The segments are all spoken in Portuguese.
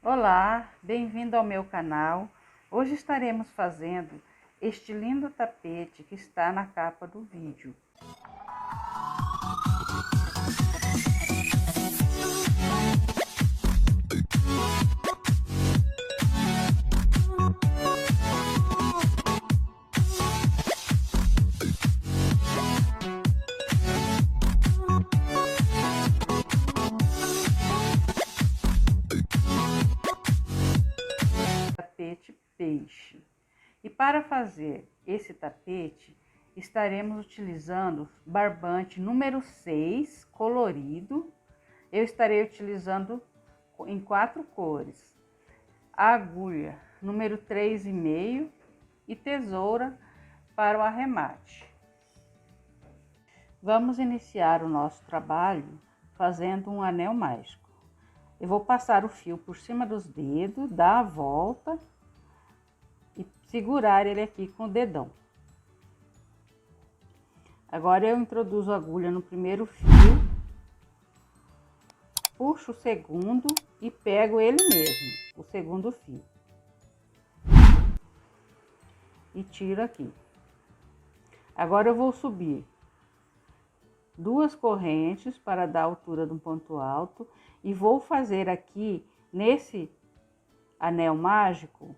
Olá, bem-vindo ao meu canal. Hoje estaremos fazendo este lindo tapete que está na capa do vídeo. Tapete peixe. E para fazer esse tapete, estaremos utilizando barbante número 6, colorido. Eu estarei utilizando em 4 cores. A agulha número 3,5 e tesoura para o arremate. Vamos iniciar o nosso trabalho fazendo um anel mágico. Eu vou passar o fio por cima dos dedos, dar a volta e segurar ele aqui com o dedão. Agora eu introduzo a agulha no primeiro fio, puxo o segundo e pego ele mesmo, o segundo fio. E tiro aqui. Agora eu vou subir 2 correntes para dar a altura do ponto alto e vou fazer aqui nesse anel mágico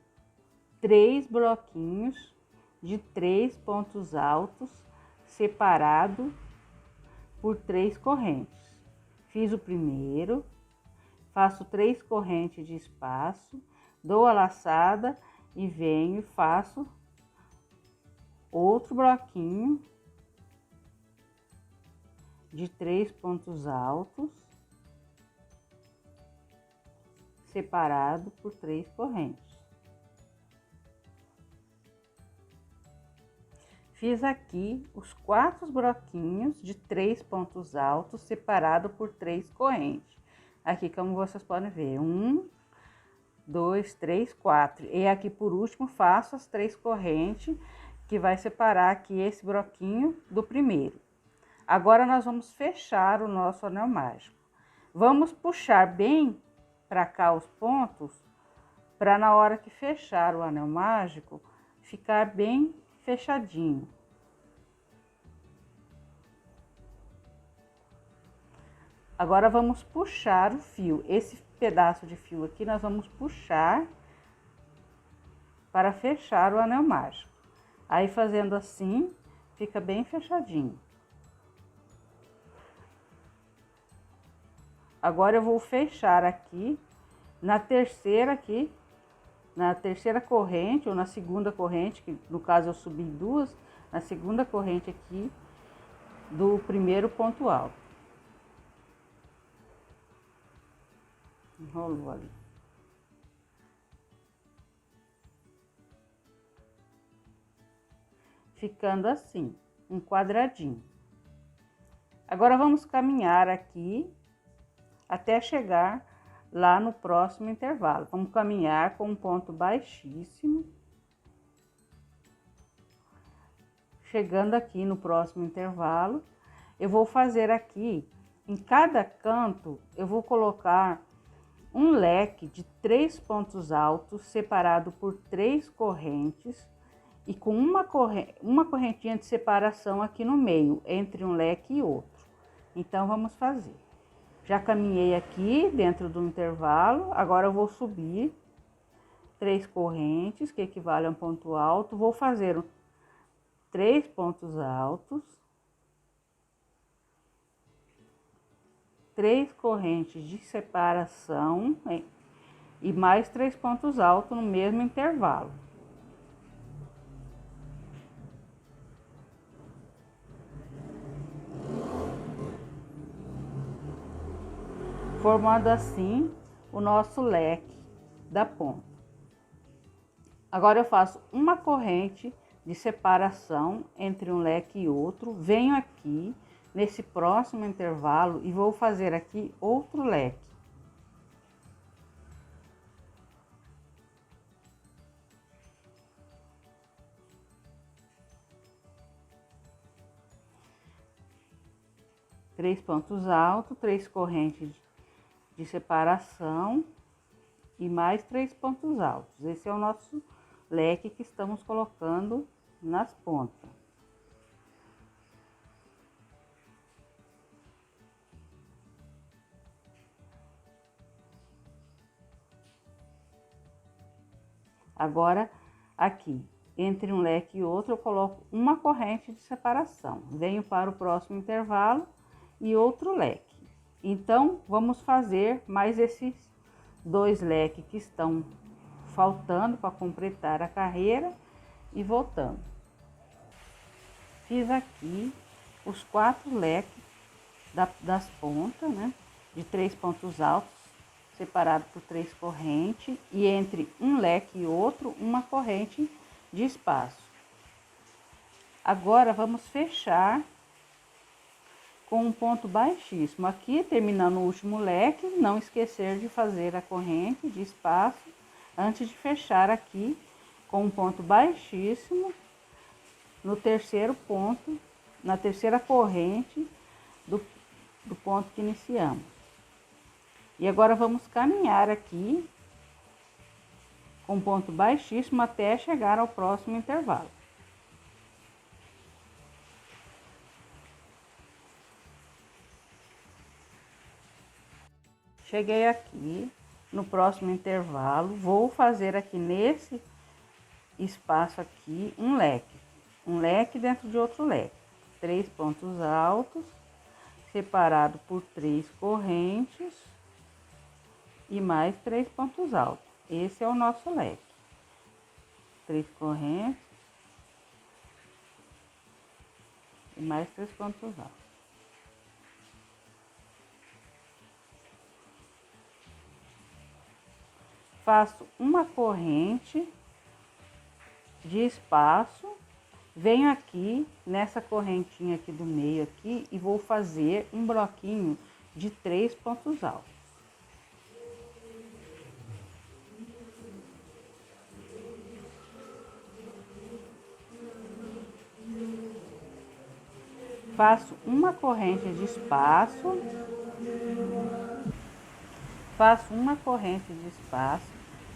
3 bloquinhos de 3 pontos altos separado por 3 correntes. Fiz o primeiro, faço 3 correntes de espaço, dou a laçada e venho e faço outro bloquinho de 3 pontos altos separado por 3 correntes. Fiz aqui os 4 bloquinhos de 3 pontos altos separado por 3 correntes. Aqui, como vocês podem ver, 1, 2, 3, 4. E aqui por último faço as 3 correntes que vai separar aqui esse bloquinho do primeiro. Agora nós vamos fechar o nosso anel mágico. Vamos puxar bem para cá os pontos, para na hora que fechar o anel mágico, ficar bem fechadinho. Agora vamos puxar o fio. Esse pedaço de fio aqui nós vamos puxar para fechar o anel mágico. Aí fazendo assim, fica bem fechadinho. Agora eu vou fechar aqui na terceira corrente ou na segunda corrente, que no caso eu subi 2, na segunda corrente aqui do primeiro ponto alto. Enrolou ali. Ficando assim, um quadradinho. Agora vamos caminhar aqui até chegar lá no próximo intervalo. Vamos caminhar com um ponto baixíssimo. Chegando aqui no próximo intervalo, eu vou fazer aqui, em cada canto, eu vou colocar um leque de 3 pontos altos separado por 3 correntes e com uma correntinha de separação aqui no meio, entre um leque e outro. Então, vamos fazer. Já caminhei aqui dentro do intervalo, agora eu vou subir 3 correntes, que equivale a um ponto alto. Vou fazer 3 pontos altos, 3 correntes de separação e mais 3 pontos altos no mesmo intervalo. Formando assim o nosso leque da ponta. Agora eu faço uma corrente de separação entre um leque e outro, venho aqui nesse próximo intervalo e vou fazer aqui outro leque. Três pontos altos, 3 correntes de separação e mais 3 pontos altos. Esse é o nosso leque que estamos colocando nas pontas. Agora, aqui, entre um leque e outro, eu coloco uma corrente de separação. Venho para o próximo intervalo e outro leque. Então, vamos fazer mais esses 2 leques que estão faltando para completar a carreira e voltando. Fiz aqui os 4 leques das pontas, né? De 3 pontos altos, separado por 3 correntes, e entre um leque e outro, uma corrente de espaço. Agora, vamos fechar com um ponto baixíssimo. Aqui, terminando o último leque, não esquecer de fazer a corrente de espaço antes de fechar aqui com um ponto baixíssimo no terceiro ponto, na terceira corrente do ponto que iniciamos. E agora vamos caminhar aqui com ponto baixíssimo até chegar ao próximo intervalo. Cheguei aqui no próximo intervalo, vou fazer aqui nesse espaço aqui um leque dentro de outro leque, 3 pontos altos, separado por 3 correntes e mais 3 pontos altos. Esse é o nosso leque. 3 correntes e mais 3 pontos altos. Faço uma corrente de espaço, venho aqui nessa correntinha aqui do meio aqui e vou fazer um bloquinho de 3 pontos altos. Faço uma corrente de espaço,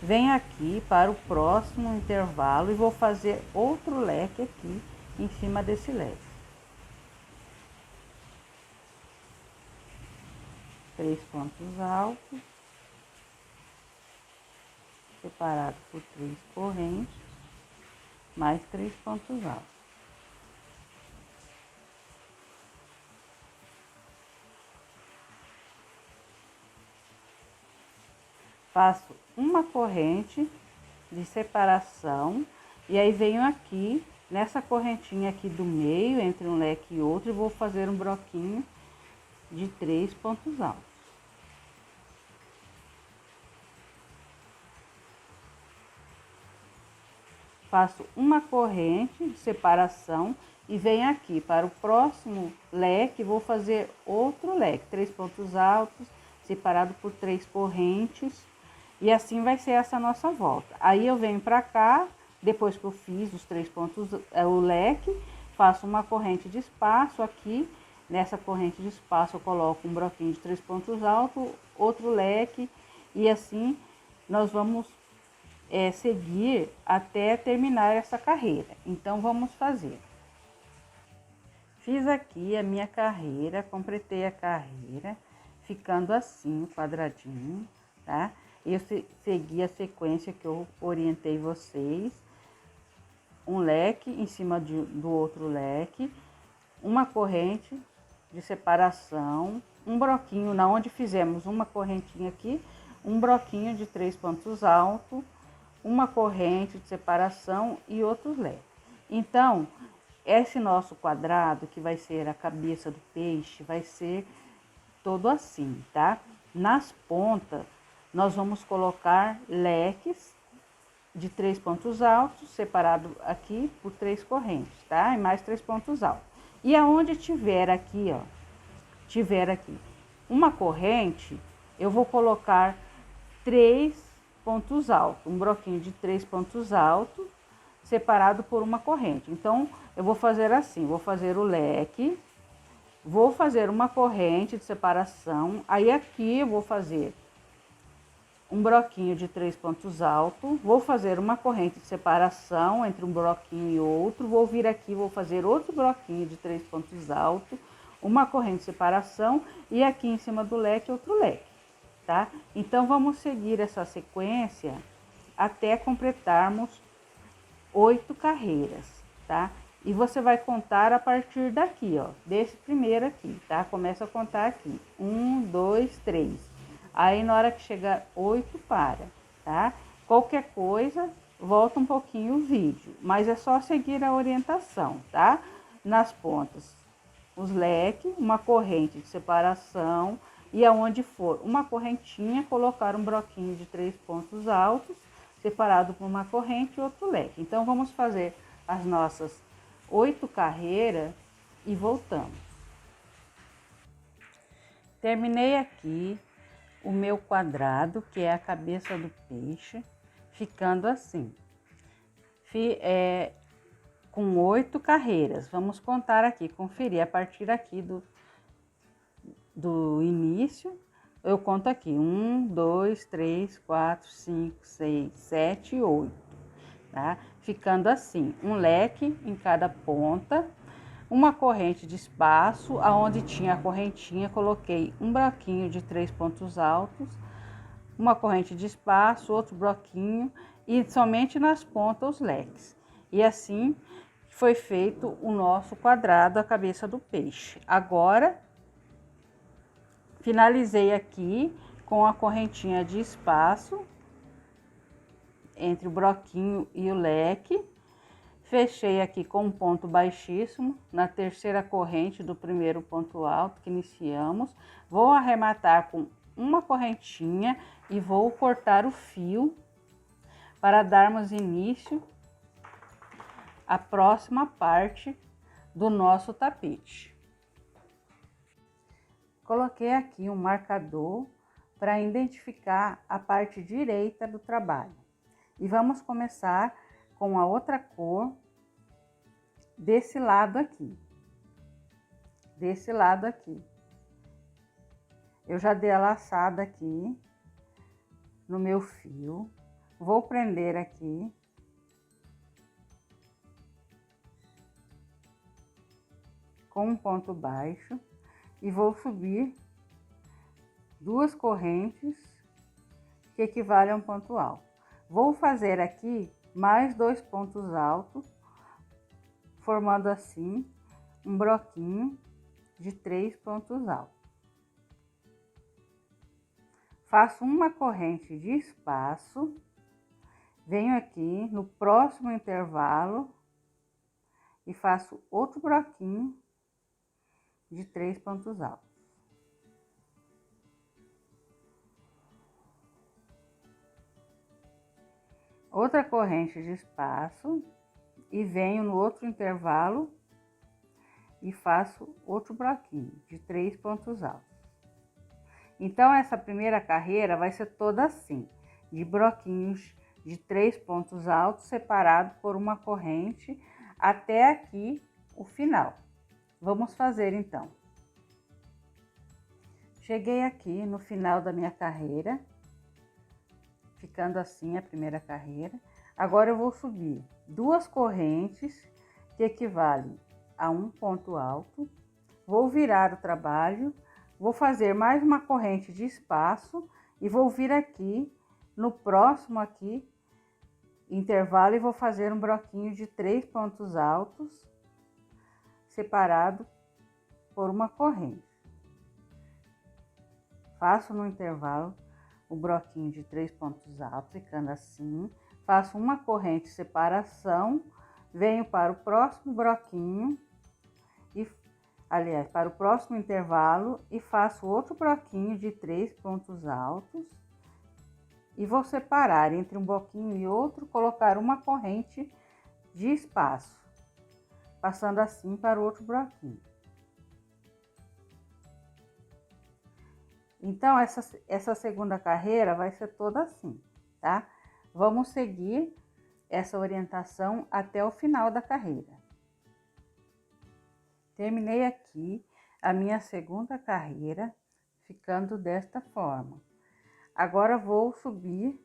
venho aqui para o próximo intervalo e vou fazer outro leque aqui em cima desse leque. 3 pontos altos, separado por 3 correntes, mais 3 pontos altos. Faço uma corrente de separação e aí venho aqui nessa correntinha aqui do meio, entre um leque e outro, e vou fazer um bloquinho de 3 pontos altos. Faço uma corrente de separação e venho aqui para o próximo leque, vou fazer outro leque, 3 pontos altos, separado por 3 correntes. E assim vai ser essa nossa volta. Aí eu venho pra cá, depois que eu fiz os 3 pontos, o leque, faço uma corrente de espaço aqui. Nessa corrente de espaço eu coloco um bloquinho de 3 pontos altos, outro leque, e assim nós vamos seguir até terminar essa carreira. Então vamos fazer. Fiz aqui a minha carreira, completei a carreira, ficando assim, quadradinho, tá? Eu segui a sequência que eu orientei vocês. Um leque em cima do outro leque, uma corrente de separação, um bloquinho, na onde fizemos uma correntinha aqui, um bloquinho de 3 pontos altos, uma corrente de separação e outro leque. Então, esse nosso quadrado, que vai ser a cabeça do peixe, vai ser todo assim, tá? Nas pontas, nós vamos colocar leques de 3 pontos altos, separado aqui por 3 correntes, tá? E mais 3 pontos altos. E aonde tiver aqui, ó, uma corrente, eu vou colocar 3 pontos altos, um bloquinho de 3 pontos altos, separado por uma corrente. Então, eu vou fazer assim, vou fazer o leque, vou fazer uma corrente de separação, aí aqui eu vou fazer um broquinho de 3 pontos altos, vou fazer uma corrente de separação entre um broquinho e outro, vou vir aqui, vou fazer outro broquinho de 3 pontos altos, uma corrente de separação e aqui em cima do leque outro leque, tá? Então vamos seguir essa sequência até completarmos 8 carreiras, tá? E você vai contar a partir daqui, ó, desse primeiro aqui, tá? Começa a contar aqui, 1, 2, 3. Aí, na hora que chegar 8, para, tá? Qualquer coisa, volta um pouquinho o vídeo, mas é só seguir a orientação, tá? Nas pontas, os leques, uma corrente de separação e aonde for uma correntinha, colocar um broquinho de 3 pontos altos, separado por uma corrente e outro leque. Então, vamos fazer as nossas 8 carreiras e voltamos. Terminei aqui o meu quadrado, que é a cabeça do peixe, ficando assim. Com 8 carreiras. Vamos contar aqui, conferir a partir aqui do início. Eu conto aqui, 1, 2, 3, 4, 5, 6, 7, 8, tá? Ficando assim, um leque em cada ponta, uma corrente de espaço, aonde tinha a correntinha, coloquei um broquinho de 3 pontos altos, uma corrente de espaço, outro broquinho e somente nas pontas os leques. E assim foi feito o nosso quadrado, a cabeça do peixe. Agora, finalizei aqui com a correntinha de espaço entre o broquinho e o leque. Fechei aqui com um ponto baixíssimo na terceira corrente do primeiro ponto alto que iniciamos. Vou arrematar com uma correntinha e vou cortar o fio para darmos início à próxima parte do nosso tapete. Coloquei aqui um marcador para identificar a parte direita do trabalho. E vamos começar com a outra cor desse lado aqui. Desse lado aqui. Eu já dei a laçada aqui no meu fio. Vou prender aqui. Com um ponto baixo. E vou subir 2 correntes que equivalem a um ponto alto. Vou fazer aqui mais 2 pontos altos, formando assim um broquinho de 3 pontos altos. Faço uma corrente de espaço, venho aqui no próximo intervalo e faço outro broquinho de 3 pontos altos. Outra corrente de espaço e venho no outro intervalo e faço outro broquinho de 3 pontos altos. Então, essa primeira carreira vai ser toda assim, de broquinhos de 3 pontos altos separado por uma corrente até aqui o final. Vamos fazer então. Cheguei aqui no final da minha carreira, ficando assim a primeira carreira. Agora eu vou subir 2 correntes que equivalem a um ponto alto. Vou virar o trabalho, vou fazer mais uma corrente de espaço e vou vir aqui no próximo aqui intervalo e vou fazer um broquinho de 3 pontos altos separado por uma corrente. Faço no intervalo o broquinho de 3 pontos altos, ficando assim. Faço uma corrente de separação, venho para o próximo broquinho, para o próximo intervalo e faço outro broquinho de 3 pontos altos. E vou separar entre um bloquinho e outro, colocar uma corrente de espaço, passando assim para o outro bloquinho. Então, essa segunda carreira vai ser toda assim, tá? Vamos seguir essa orientação até o final da carreira. Terminei aqui a minha segunda carreira, ficando desta forma. Agora vou subir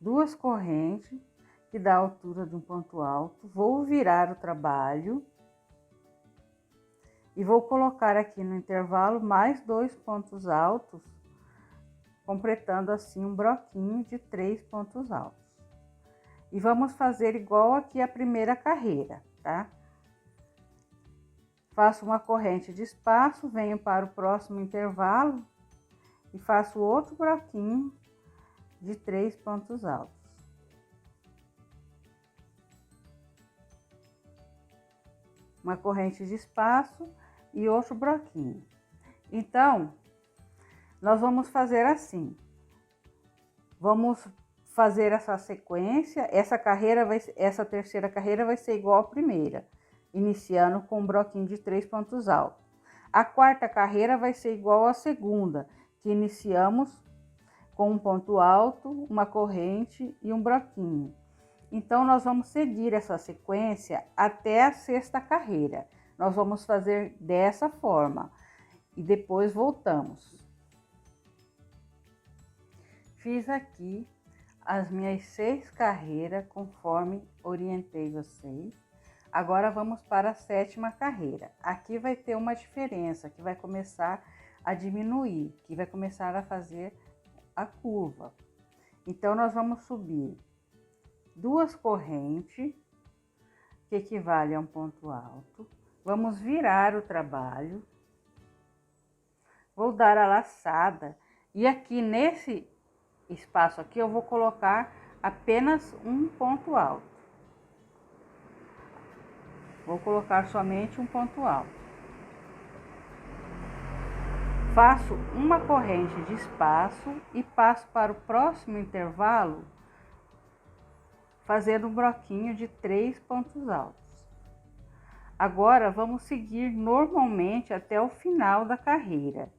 2 correntes, que dá a altura de um ponto alto. Vou virar o trabalho e vou colocar aqui no intervalo mais 2 pontos altos, completando assim um broquinho de 3 pontos altos. E vamos fazer igual aqui a primeira carreira, tá? Faço uma corrente de espaço, venho para o próximo intervalo e faço outro broquinho de 3 pontos altos. Uma corrente de espaço e outro broquinho. Então, nós vamos fazer assim. Vamos fazer essa sequência. Essa terceira carreira vai ser igual à primeira, iniciando com um broquinho de 3 pontos altos. A quarta carreira vai ser igual à segunda, que iniciamos com um ponto alto, uma corrente e um broquinho. Então, nós vamos seguir essa sequência até a sexta carreira. Nós vamos fazer dessa forma e depois voltamos. Fiz aqui as minhas 6 carreiras conforme orientei vocês. Agora vamos para a sétima carreira. Aqui vai ter uma diferença, que vai começar a diminuir, que vai começar a fazer a curva. Então, nós vamos subir 2 correntes, que equivale a um ponto alto. Vamos virar o trabalho. Vou dar a laçada. E aqui nesse espaço aqui, eu vou colocar apenas um ponto alto. Vou colocar somente um ponto alto. Faço uma corrente de espaço e passo para o próximo intervalo, fazendo um broquinho de 3 pontos altos. Agora, vamos seguir normalmente até o final da carreira,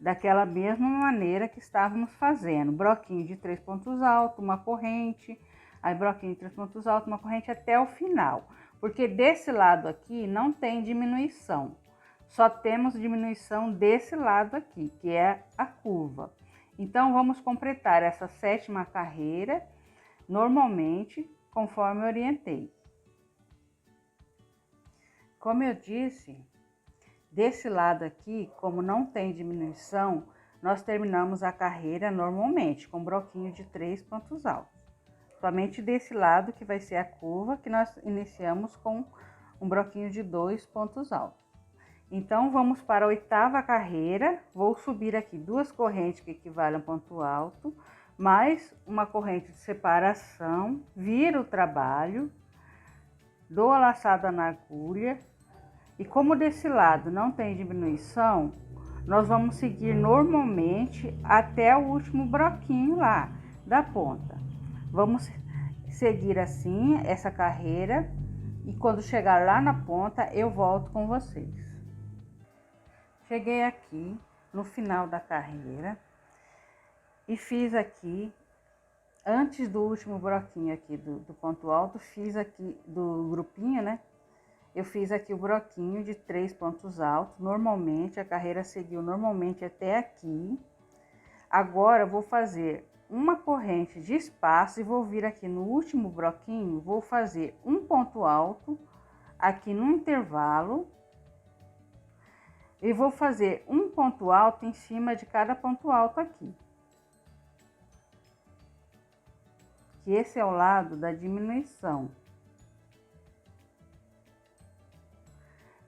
daquela mesma maneira que estávamos fazendo. Broquinho de 3 pontos altos, uma corrente, aí broquinho de 3 pontos altos, uma corrente até o final. Porque desse lado aqui não tem diminuição, só temos diminuição desse lado aqui, que é a curva. Então, vamos completar essa sétima carreira normalmente, conforme orientei. Como eu disse, desse lado aqui, como não tem diminuição, nós terminamos a carreira normalmente, com broquinho de 3 pontos altos. Somente desse lado, que vai ser a curva, que nós iniciamos com um broquinho de 2 pontos altos. Então, vamos para a oitava carreira. Vou subir aqui 2 correntes que equivalem a um ponto alto, mais uma corrente de separação, viro o trabalho, dou a laçada na agulha e como desse lado não tem diminuição, nós vamos seguir normalmente até o último broquinho lá da ponta. Vamos seguir assim essa carreira e quando chegar lá na ponta eu volto com vocês. Cheguei aqui no final da carreira. E fiz aqui, antes do último broquinho aqui do ponto alto, fiz aqui do grupinho, né? Eu fiz aqui o broquinho de 3 pontos altos. Normalmente, a carreira seguiu normalmente até aqui. Agora, eu vou fazer uma corrente de espaço e vou vir aqui no último broquinho, vou fazer um ponto alto aqui no intervalo. E vou fazer um ponto alto em cima de cada ponto alto aqui. Que esse é o lado da diminuição.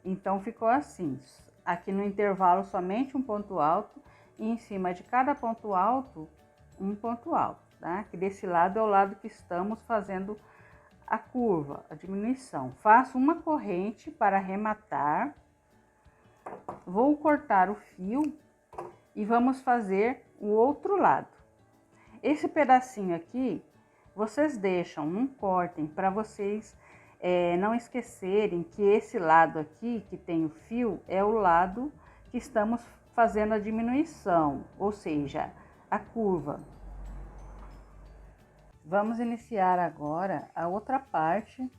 Então, ficou assim. Aqui no intervalo, somente um ponto alto. E em cima de cada ponto alto, um ponto alto, tá? Que desse lado é o lado que estamos fazendo a curva, a diminuição. Faço uma corrente para arrematar. Vou cortar o fio e vamos fazer o outro lado. Esse pedacinho aqui, vocês deixam, não cortem, para vocês não esquecerem que esse lado aqui, que tem o fio, é o lado que estamos fazendo a diminuição, ou seja, a curva. Vamos iniciar agora a outra parte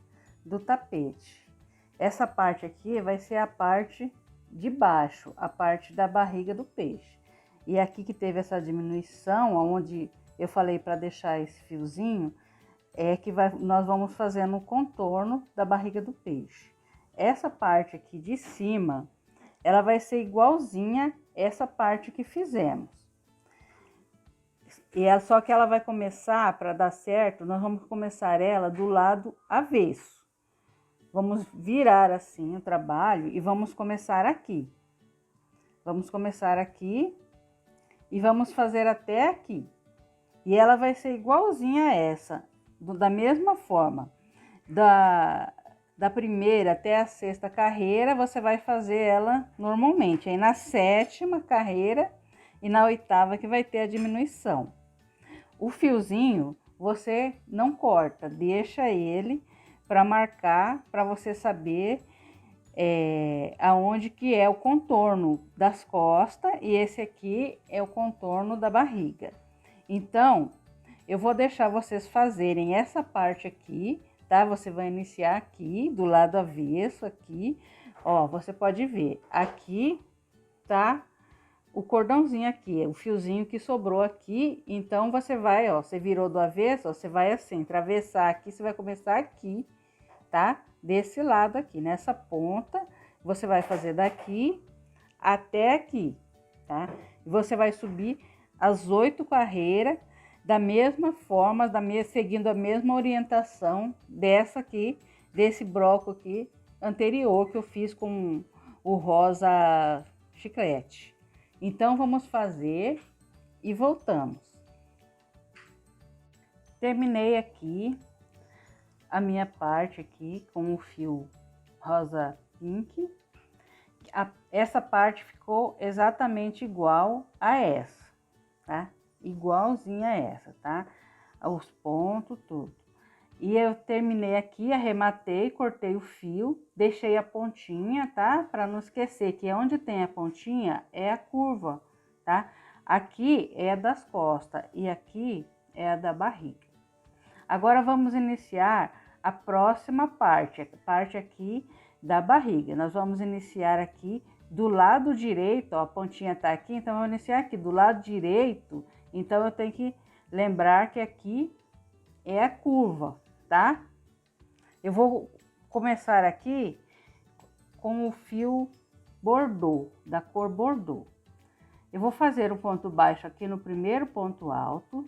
do tapete. Essa parte aqui vai ser a parte de baixo, a parte da barriga do peixe. e aqui que teve essa diminuição, onde eu falei para deixar esse fiozinho, é que nós vamos fazendo o contorno da barriga do peixe. Essa parte aqui de cima, ela vai ser igualzinha essa parte que fizemos. Só que ela vai começar, para dar certo, nós vamos começar ela do lado avesso. Vamos virar assim o trabalho e vamos começar aqui. Vamos começar aqui e vamos fazer até aqui. E ela vai ser igualzinha a essa, da mesma forma. Da primeira até a sexta carreira, você vai fazer ela normalmente. Aí na sétima carreira e na oitava que vai ter a diminuição. O fiozinho você não corta, deixa ele para marcar, para você saber aonde que é o contorno das costas, e esse aqui é o contorno da barriga. Então, eu vou deixar vocês fazerem essa parte aqui, tá? Você vai iniciar aqui, do lado avesso, aqui. Ó, você pode ver, aqui tá o cordãozinho aqui, o fiozinho que sobrou aqui. Então, você vai, ó, você virou do avesso, ó, você vai assim, atravessar aqui, você vai começar aqui, tá? Desse lado aqui, nessa ponta, você vai fazer daqui até aqui, tá? E você vai subir as 8 carreiras da mesma forma, seguindo a mesma orientação dessa aqui, desse broco aqui anterior que eu fiz com o rosa chiclete. Então, vamos fazer e voltamos. Terminei aqui a minha parte aqui com o fio rosa pink. Essa parte ficou exatamente igual a essa, tá? Igualzinha a essa, tá? Os pontos, tudo. E eu terminei aqui, arrematei, cortei o fio, deixei a pontinha, tá? Para não esquecer que onde tem a pontinha é a curva, tá? Aqui é a das costas e aqui é a da barriga. Agora vamos iniciar a próxima parte, a parte aqui da barriga. Nós vamos iniciar aqui do lado direito, ó, a pontinha tá aqui, então eu vou iniciar aqui do lado direito. Então eu tenho que lembrar que aqui é a curva, tá? Eu vou começar aqui com o fio bordô, da cor bordô. Eu vou fazer um ponto baixo aqui no primeiro ponto alto.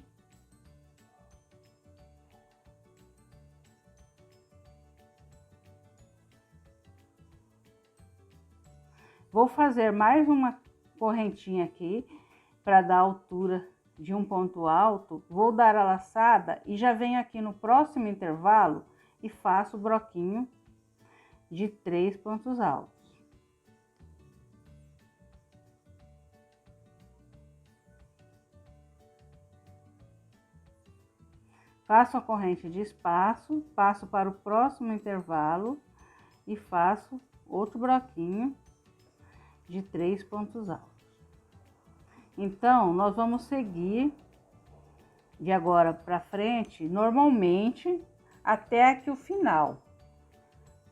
Vou fazer mais uma correntinha aqui para dar altura de um ponto alto. Vou dar a laçada e já venho aqui no próximo intervalo e faço o broquinho de 3 pontos altos. Faço a corrente de espaço, passo para o próximo intervalo e faço outro broquinho de 3 pontos altos. Então, nós vamos seguir de agora para frente, normalmente, até aqui o final,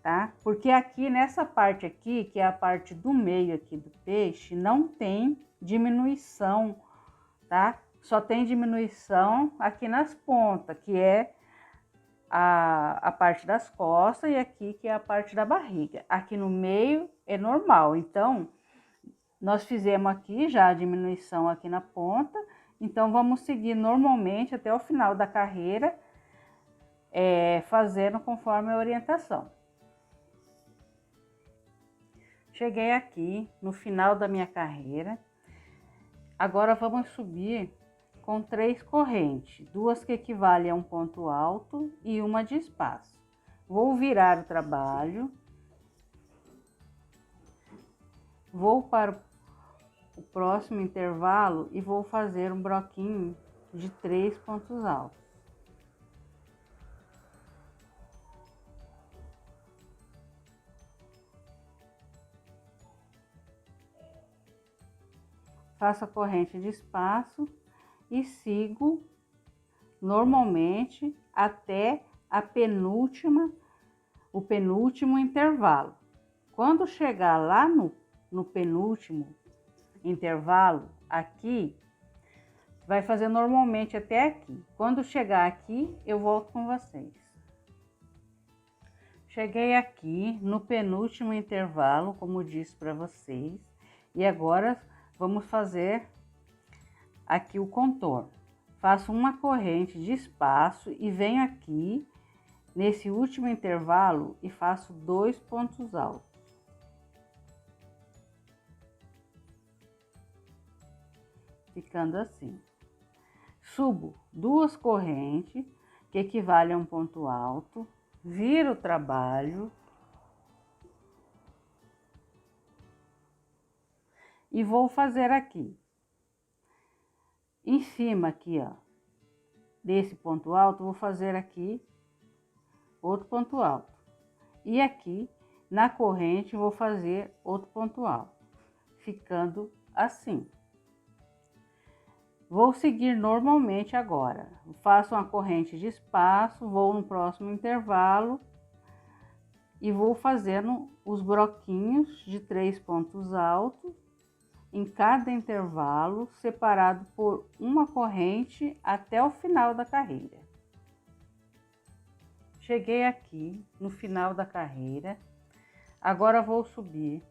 tá? Porque aqui, nessa parte aqui, que é a parte do meio aqui do peixe, não tem diminuição, tá? Só tem diminuição aqui nas pontas, que é a parte das costas, e aqui que é a parte da barriga. Aqui no meio é normal, então nós fizemos aqui já a diminuição aqui na ponta, então vamos seguir normalmente até o final da carreira, fazendo conforme a orientação. Cheguei aqui no final da minha carreira. Agora vamos subir com 3 correntes, 2 que equivalem a um ponto alto e uma de espaço. Vou virar o trabalho, vou para o próximo intervalo e vou fazer um broquinho de 3 pontos altos. Faço a corrente de espaço e sigo normalmente até o penúltimo intervalo. Quando chegar lá no penúltimo intervalo, aqui, vai fazer normalmente até aqui. Quando chegar aqui, eu volto com vocês. Cheguei aqui no penúltimo intervalo, como disse para vocês, e agora vamos fazer aqui o contorno. Faço uma corrente de espaço e venho aqui nesse último intervalo e faço 2 pontos altos. Ficando assim. Subo 2 correntes, que equivale a um ponto alto, viro o trabalho e vou fazer aqui, em cima aqui, ó, desse ponto alto, vou fazer aqui outro ponto alto. E aqui, na corrente, vou fazer outro ponto alto, ficando assim. Vou seguir normalmente agora. Faço uma corrente de espaço, vou no próximo intervalo e vou fazendo os broquinhos de 3 pontos altos em cada intervalo, separado por uma corrente até o final da carreira. Cheguei aqui no final da carreira. Agora vou subir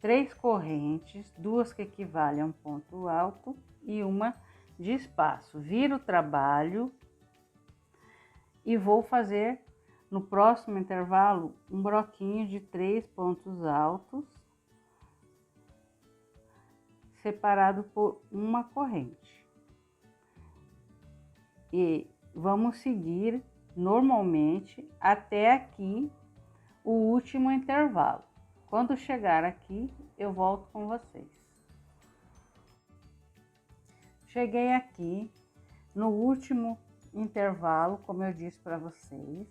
3 correntes, 2 que equivalem a um ponto alto e uma de espaço. Viro o trabalho e vou fazer no próximo intervalo um broquinho de 3 pontos altos, separado por uma corrente. E vamos seguir normalmente até aqui o último intervalo. Quando chegar aqui, eu volto com vocês. Cheguei aqui no último intervalo, como eu disse para vocês.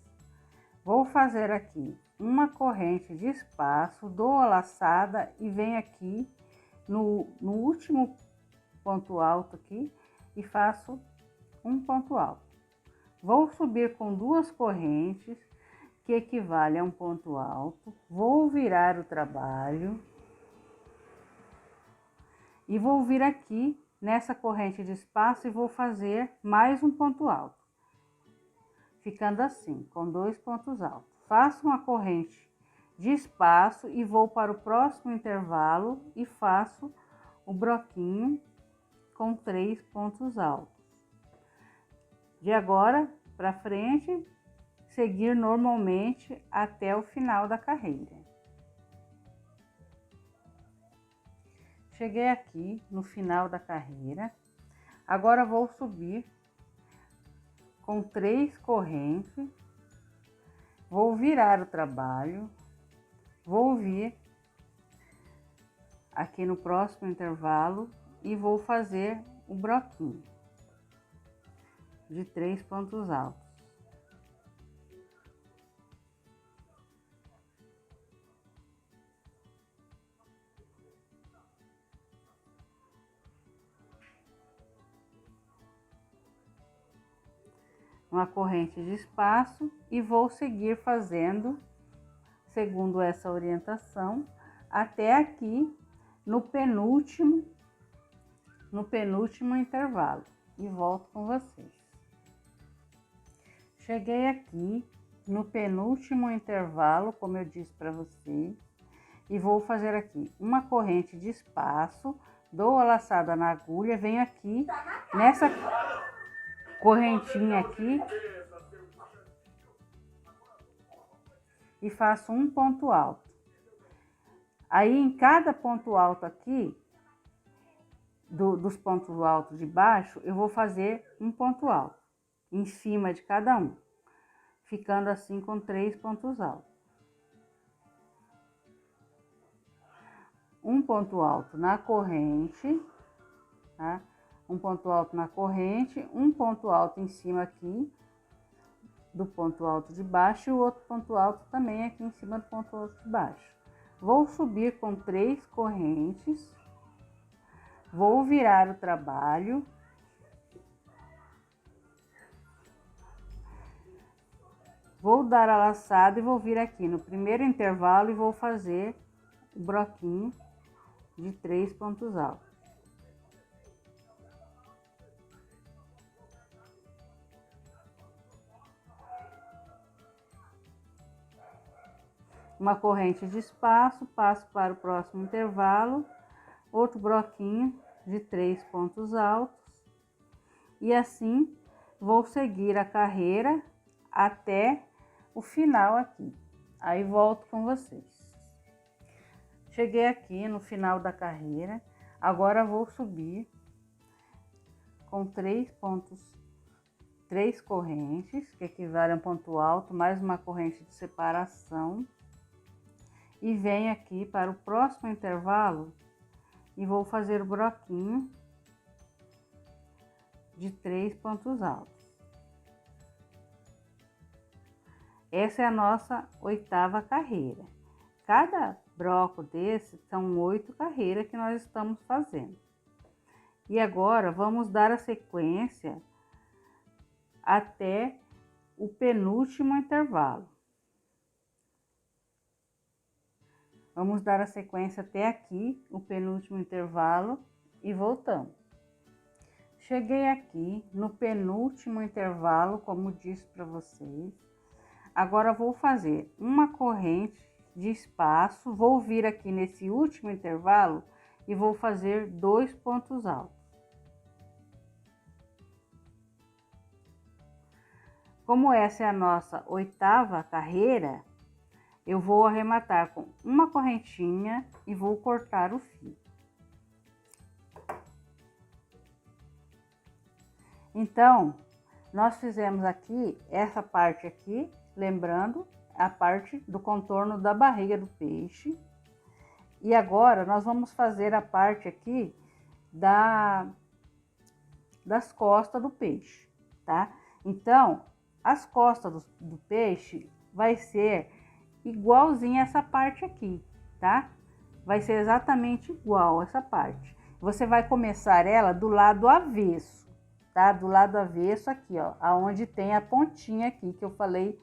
Vou fazer aqui uma corrente de espaço, dou a laçada e venho aqui no último ponto alto aqui e faço um ponto alto. Vou subir com 2 correntes, que equivale a um ponto alto. Vou virar o trabalho e vou vir aqui nessa corrente de espaço e vou fazer mais um ponto alto, ficando assim, com 2 pontos altos. Faço uma corrente de espaço e vou para o próximo intervalo e faço o broquinho com 3 pontos altos. De agora para frente, seguir normalmente até o final da carreira. Cheguei aqui no final da carreira. Agora vou subir com 3 correntes, vou virar o trabalho, vou vir aqui no próximo intervalo e vou fazer o broquinho de 3 pontos altos. Uma corrente de espaço e vou seguir fazendo, segundo essa orientação, até aqui no penúltimo intervalo e volto com vocês. Cheguei aqui no penúltimo intervalo, como eu disse para vocês, e vou fazer aqui uma corrente de espaço, dou a laçada na agulha, venho aqui nessa correntinha aqui e faço um ponto alto. Aí em cada ponto alto aqui, dos pontos altos de baixo, eu vou fazer um ponto alto em cima de cada um, ficando assim com 3 pontos altos. Um ponto alto na corrente, tá? Um ponto alto na corrente, um ponto alto em cima aqui do ponto alto de baixo e o outro ponto alto também aqui em cima do ponto alto de baixo. Vou subir com 3 correntes, vou virar o trabalho, vou dar a laçada e vou vir aqui no primeiro intervalo e vou fazer o broquinho de 3 pontos altos. uma corrente de espaço, passo para o próximo intervalo, outro broquinho de 3 pontos altos e assim vou seguir a carreira até o final aqui. Aí volto com vocês. Cheguei aqui no final da carreira, agora vou subir com 3 correntes, que equivale a um ponto alto, mais uma corrente de separação. E venho aqui para o próximo intervalo e vou fazer o broquinho de 3 pontos altos. Essa é a nossa 8ª carreira. Cada bloco desse são 8 carreiras que nós estamos fazendo. E agora vamos dar a sequência até o penúltimo intervalo. Vamos dar a sequência até aqui, o penúltimo intervalo, e voltamos. Cheguei aqui no penúltimo intervalo, como disse para vocês. Agora vou fazer uma corrente de espaço, vou vir aqui nesse último intervalo e vou fazer 2 pontos altos. Como essa é a nossa 8ª carreira, eu vou arrematar com uma correntinha e vou cortar o fio. Então, nós fizemos aqui essa parte aqui, lembrando, a parte do contorno da barriga do peixe. E agora nós vamos fazer a parte aqui das costas do peixe, tá? Então, as costas do peixe vai ser igualzinha essa parte aqui, tá? Vai ser exatamente igual essa parte. Você vai começar ela do lado avesso, tá? Do lado avesso aqui, ó, aonde tem a pontinha aqui que eu falei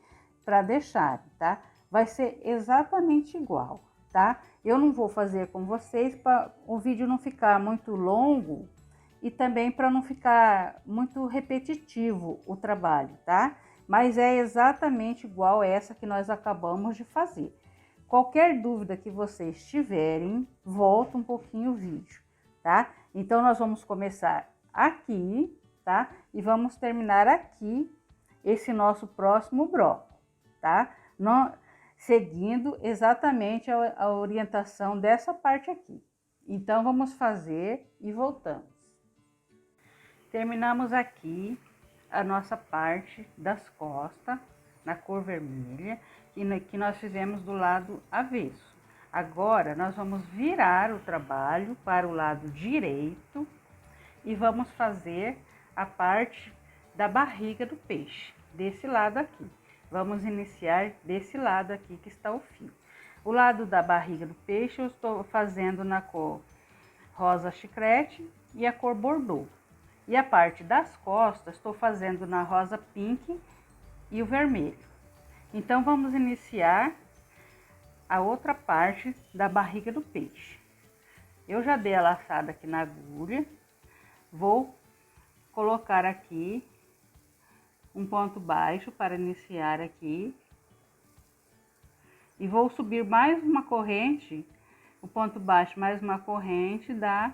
para deixar, tá? Vai ser exatamente igual, tá? Eu não vou fazer com vocês para o vídeo não ficar muito longo e também para não ficar muito repetitivo o trabalho, tá? Mas é exatamente igual essa que nós acabamos de fazer. Qualquer dúvida que vocês tiverem, volta um pouquinho o vídeo, tá? Então, nós vamos começar aqui, tá? E vamos terminar aqui esse nosso próximo bloco, tá? Seguindo exatamente a orientação dessa parte aqui. Então, vamos fazer e voltamos. Terminamos aqui a nossa parte das costas, na cor vermelha, que nós fizemos do lado avesso. Agora, nós vamos virar o trabalho para o lado direito e vamos fazer a parte da barriga do peixe, desse lado aqui. Vamos iniciar desse lado aqui que está o fio. O lado da barriga do peixe eu estou fazendo na cor rosa chiclete e a cor bordô. E a parte das costas estou fazendo na rosa pink e o vermelho. Então, vamos iniciar a outra parte da barriga do peixe. Eu já dei a laçada aqui na agulha, vou colocar aqui um ponto baixo para iniciar aqui. E vou subir mais uma corrente, o ponto baixo mais uma corrente da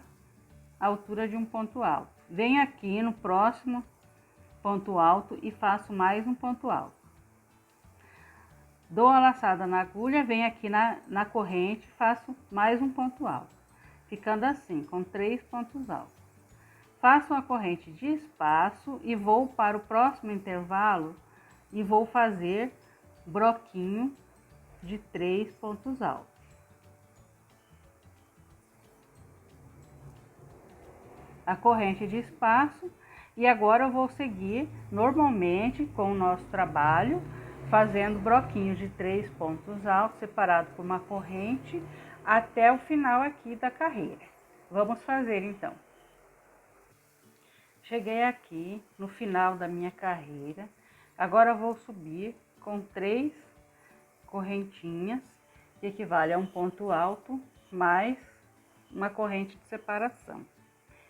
altura de um ponto alto. Venho aqui no próximo ponto alto e faço mais um ponto alto. Dou a laçada na agulha, venho aqui na corrente, faço mais um ponto alto, ficando assim, com 3 pontos altos. Faço uma corrente de espaço e vou para o próximo intervalo e vou fazer broquinho de 3 pontos altos. A corrente de espaço e agora eu vou seguir normalmente com o nosso trabalho, fazendo broquinhos de 3 pontos altos, separado por uma corrente, até o final aqui da carreira. Vamos fazer então. Cheguei aqui no final da minha carreira, agora eu vou subir com 3 correntinhas, que equivale a um ponto alto, mais uma corrente de separação.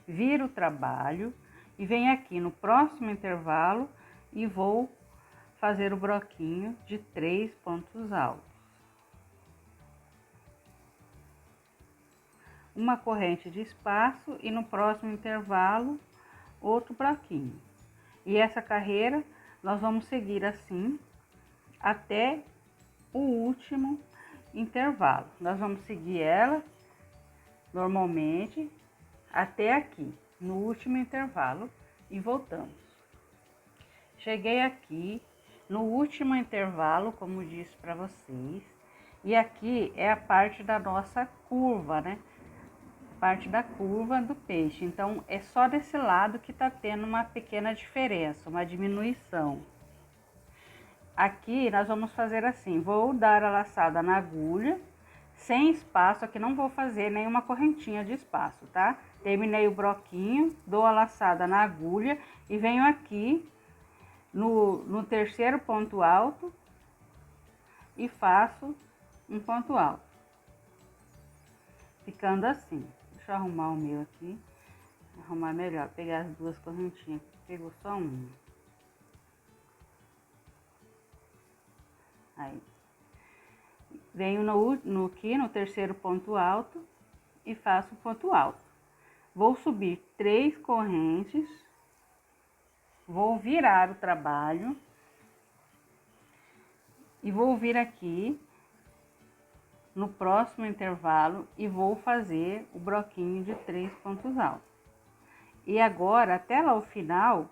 Viro o trabalho e venho aqui no próximo intervalo e vou fazer o broquinho de 3 pontos altos. uma corrente de espaço e no próximo intervalo outro bloquinho. E essa carreira nós vamos seguir assim até o último intervalo. Nós vamos seguir ela normalmente até aqui, no último intervalo, e voltamos. Cheguei aqui no último intervalo, como disse para vocês, e aqui é a parte da nossa curva, né? Parte da curva do peixe. Então, é só desse lado que tá tendo uma pequena diferença, uma diminuição. Aqui nós vamos fazer assim, vou dar a laçada na agulha, sem espaço, aqui não vou fazer nenhuma correntinha de espaço, tá? Terminei o broquinho, dou a laçada na agulha e venho aqui no terceiro ponto alto e faço um ponto alto, ficando assim. Deixa eu arrumar o meu aqui, arrumar melhor, pegar as duas correntinhas, pegou só uma. Aí, venho aqui no terceiro ponto alto e faço um ponto alto. Vou subir 3 correntes, vou virar o trabalho e vou vir aqui no próximo intervalo e vou fazer o broquinho de 3 pontos altos. E agora, até lá o final,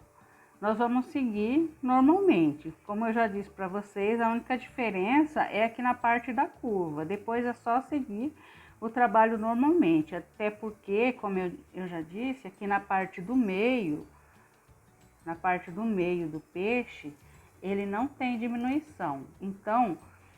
nós vamos seguir normalmente. Como eu já disse para vocês, a única diferença é aqui na parte da curva. Depois é só seguir o trabalho normalmente. Até porque, como eu já disse, aqui na parte do meio do peixe, ele não tem diminuição. Então,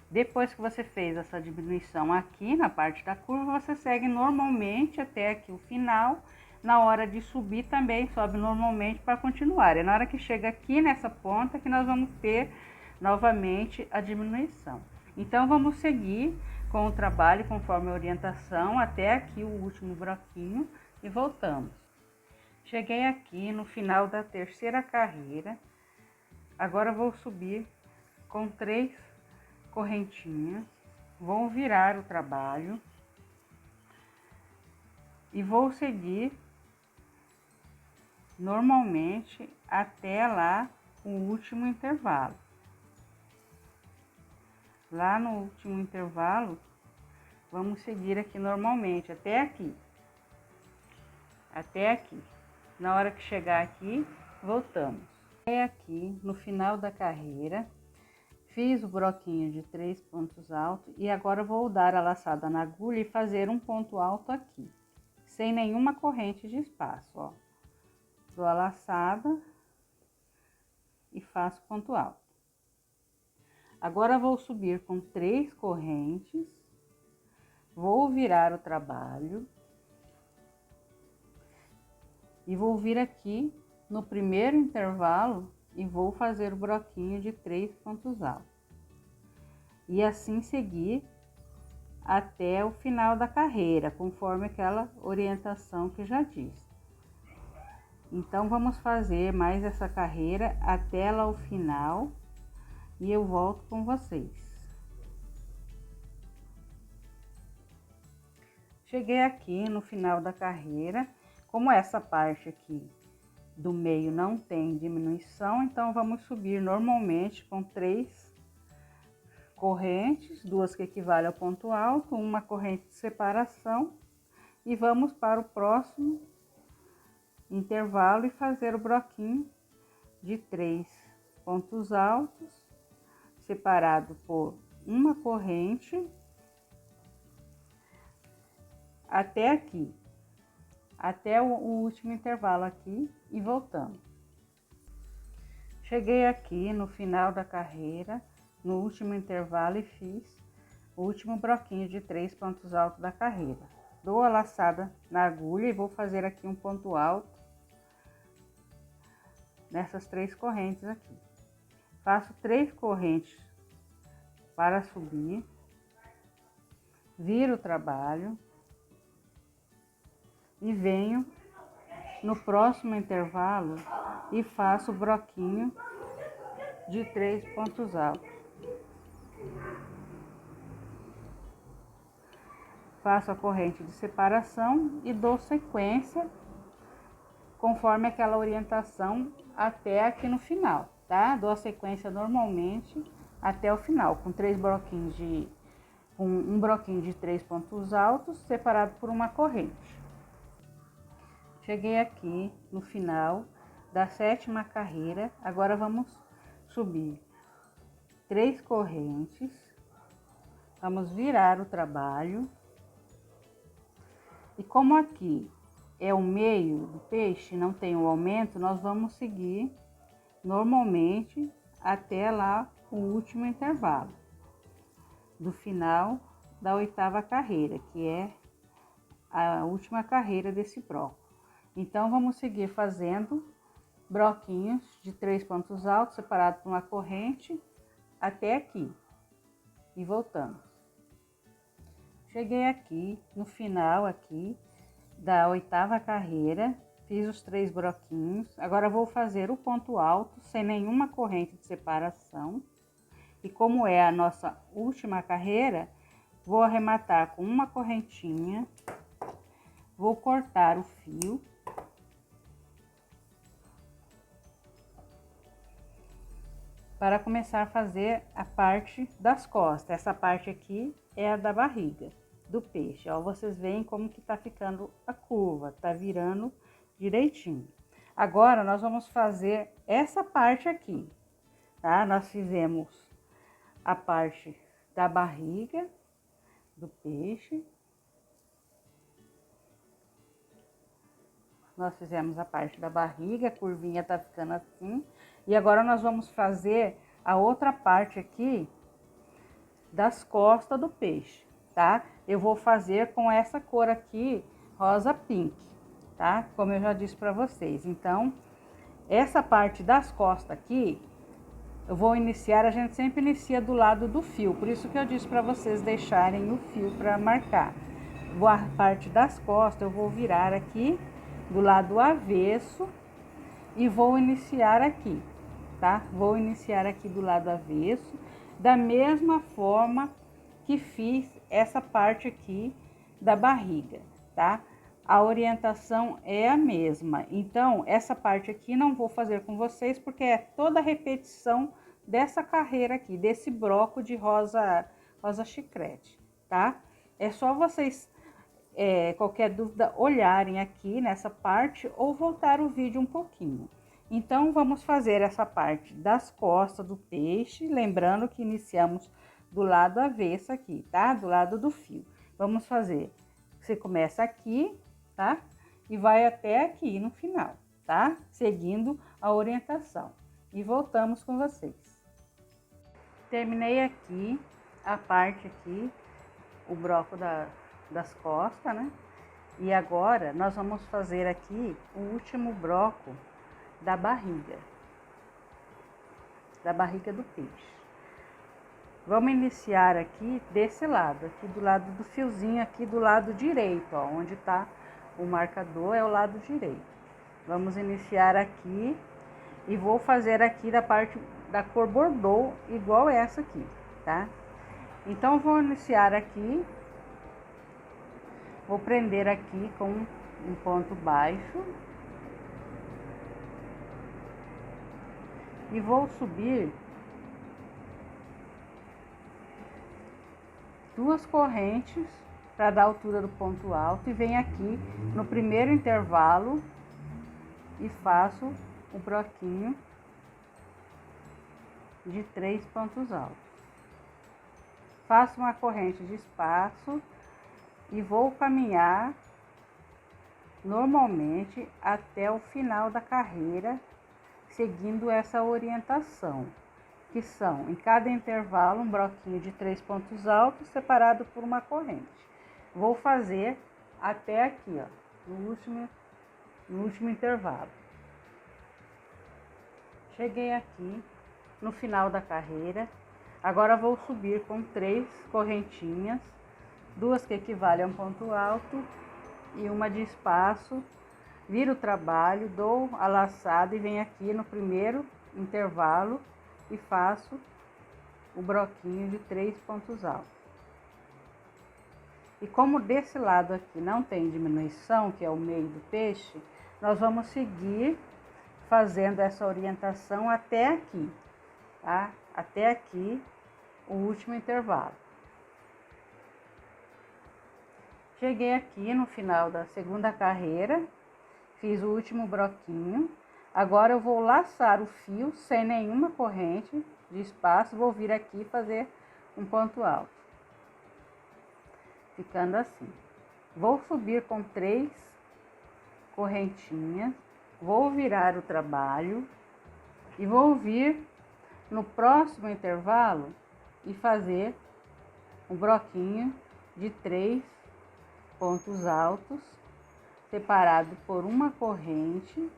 depois que você fez essa diminuição aqui na parte da curva, você segue normalmente até aqui o final. Na hora de subir também sobe normalmente para continuar. É na hora que chega aqui nessa ponta que nós vamos ter novamente a diminuição. Então, vamos seguir com o trabalho conforme a orientação até aqui o último broquinho e voltamos. Cheguei aqui no final da terceira carreira. Agora vou subir com 3 correntinhas, vou virar o trabalho e vou seguir normalmente até lá o último intervalo. Lá no último intervalo, vamos seguir aqui normalmente até aqui. Até aqui. Na hora que chegar aqui, voltamos. É aqui no final da carreira, fiz o broquinho de 3 pontos altos e agora vou dar a laçada na agulha e fazer um ponto alto aqui, sem nenhuma corrente de espaço, ó. Dou a laçada e faço ponto alto. Agora vou subir com 3 correntes, vou virar o trabalho e vou vir aqui no primeiro intervalo e vou fazer o broquinho de 3 pontos altos. E assim seguir até o final da carreira, conforme aquela orientação que já disse. Então, vamos fazer mais essa carreira até lá o final e eu volto com vocês. Cheguei aqui no final da carreira, como essa parte aqui do meio não tem diminuição, então vamos subir normalmente com 3 correntes, 2 que equivalem ao ponto alto, uma corrente de separação e vamos para o próximo intervalo e fazer o broquinho de 3 pontos altos, separado por uma corrente até aqui, até o último intervalo aqui e voltamos. Cheguei aqui no final da carreira, no último intervalo e fiz o último broquinho de 3 pontos altos da carreira. Dou a laçada na agulha e vou fazer aqui um ponto alto nessas 3 correntes aqui. Faço 3 correntes para subir, viro o trabalho e venho no próximo intervalo e faço o broquinho de 3 pontos altos. faço a corrente de separação e dou sequência conforme aquela orientação até aqui no final, tá? Dou a sequência normalmente até o final, com um broquinho de 3 pontos altos separado por uma corrente. Cheguei aqui no final da 7ª carreira, agora vamos subir 3 correntes, vamos virar o trabalho, e como aqui é o meio do peixe, não tem o aumento, nós vamos seguir normalmente até lá o último intervalo do final da 8ª carreira, que é a última carreira desse broco. Então, vamos seguir fazendo broquinhos de 3 pontos altos, separados por uma corrente, até aqui. E voltamos. Cheguei aqui, no final aqui, da 8ª carreira, fiz os 3 broquinhos. Agora, vou fazer o ponto alto, sem nenhuma corrente de separação. E como é a nossa última carreira, vou arrematar com uma correntinha, vou cortar o fio. Para começar a fazer a parte das costas. Essa parte aqui é a da barriga do peixe. Ó, vocês veem como que tá ficando a curva, tá virando direitinho. Agora, nós vamos fazer essa parte aqui, tá? Nós fizemos a parte da barriga do peixe. Nós fizemos a parte da barriga, a curvinha tá ficando assim. E agora nós vamos fazer a outra parte aqui das costas do peixe, tá? Eu vou fazer com essa cor aqui, rosa pink, tá? Como eu já disse para vocês. Então, essa parte das costas aqui, eu vou iniciar, a gente sempre inicia do lado do fio. Por isso que eu disse para vocês deixarem o fio para marcar. A parte das costas eu vou virar aqui do lado avesso e vou iniciar aqui, tá? Vou iniciar aqui do lado avesso, da mesma forma que fiz essa parte aqui da barriga, tá? A orientação é a mesma. Então, essa parte aqui não vou fazer com vocês, porque é toda a repetição dessa carreira aqui, desse broco de rosa chiclete, tá? É só vocês, qualquer dúvida, olharem aqui nessa parte ou voltar o vídeo um pouquinho. Então, vamos fazer essa parte das costas do peixe, lembrando que iniciamos do lado avesso aqui, tá? Do lado do fio. Vamos fazer, você começa aqui, tá? E vai até aqui no final, tá? Seguindo a orientação. E voltamos com vocês. Terminei aqui a parte aqui, o broco das costas, né? E agora nós vamos fazer aqui o último broco da barriga do peixe. Vamos iniciar aqui desse lado, aqui do lado do fiozinho, aqui do lado direito, ó, onde tá o marcador é o lado direito. Vamos iniciar aqui e vou fazer aqui da parte da cor bordô, igual essa aqui, tá? Então, vou iniciar aqui, vou prender aqui com um ponto baixo e vou subir 2 correntes para dar a altura do ponto alto, e venho aqui no primeiro intervalo e faço um broquinho de 3 pontos altos. Faço uma corrente de espaço e vou caminhar normalmente até o final da carreira, seguindo essa orientação, que são, em cada intervalo, um broquinho de 3 pontos altos, separado por uma corrente. Vou fazer até aqui, ó, no último intervalo. Cheguei aqui no final da carreira. Agora vou subir com 3 correntinhas, 2 que equivalem a um ponto alto e uma de espaço. Viro o trabalho, dou a laçada e venho aqui no primeiro intervalo e faço o broquinho de 3 pontos altos. E como desse lado aqui não tem diminuição, que é o meio do peixe, nós vamos seguir fazendo essa orientação até aqui, tá? Até aqui, o último intervalo. Cheguei aqui no final da segunda carreira, fiz o último broquinho. Agora eu vou laçar o fio sem nenhuma corrente de espaço, vou vir aqui e fazer um ponto alto, ficando assim. Vou subir com 3 correntinhas, vou virar o trabalho e vou vir no próximo intervalo e fazer um broquinho de 3 pontos altos, separado por uma corrente,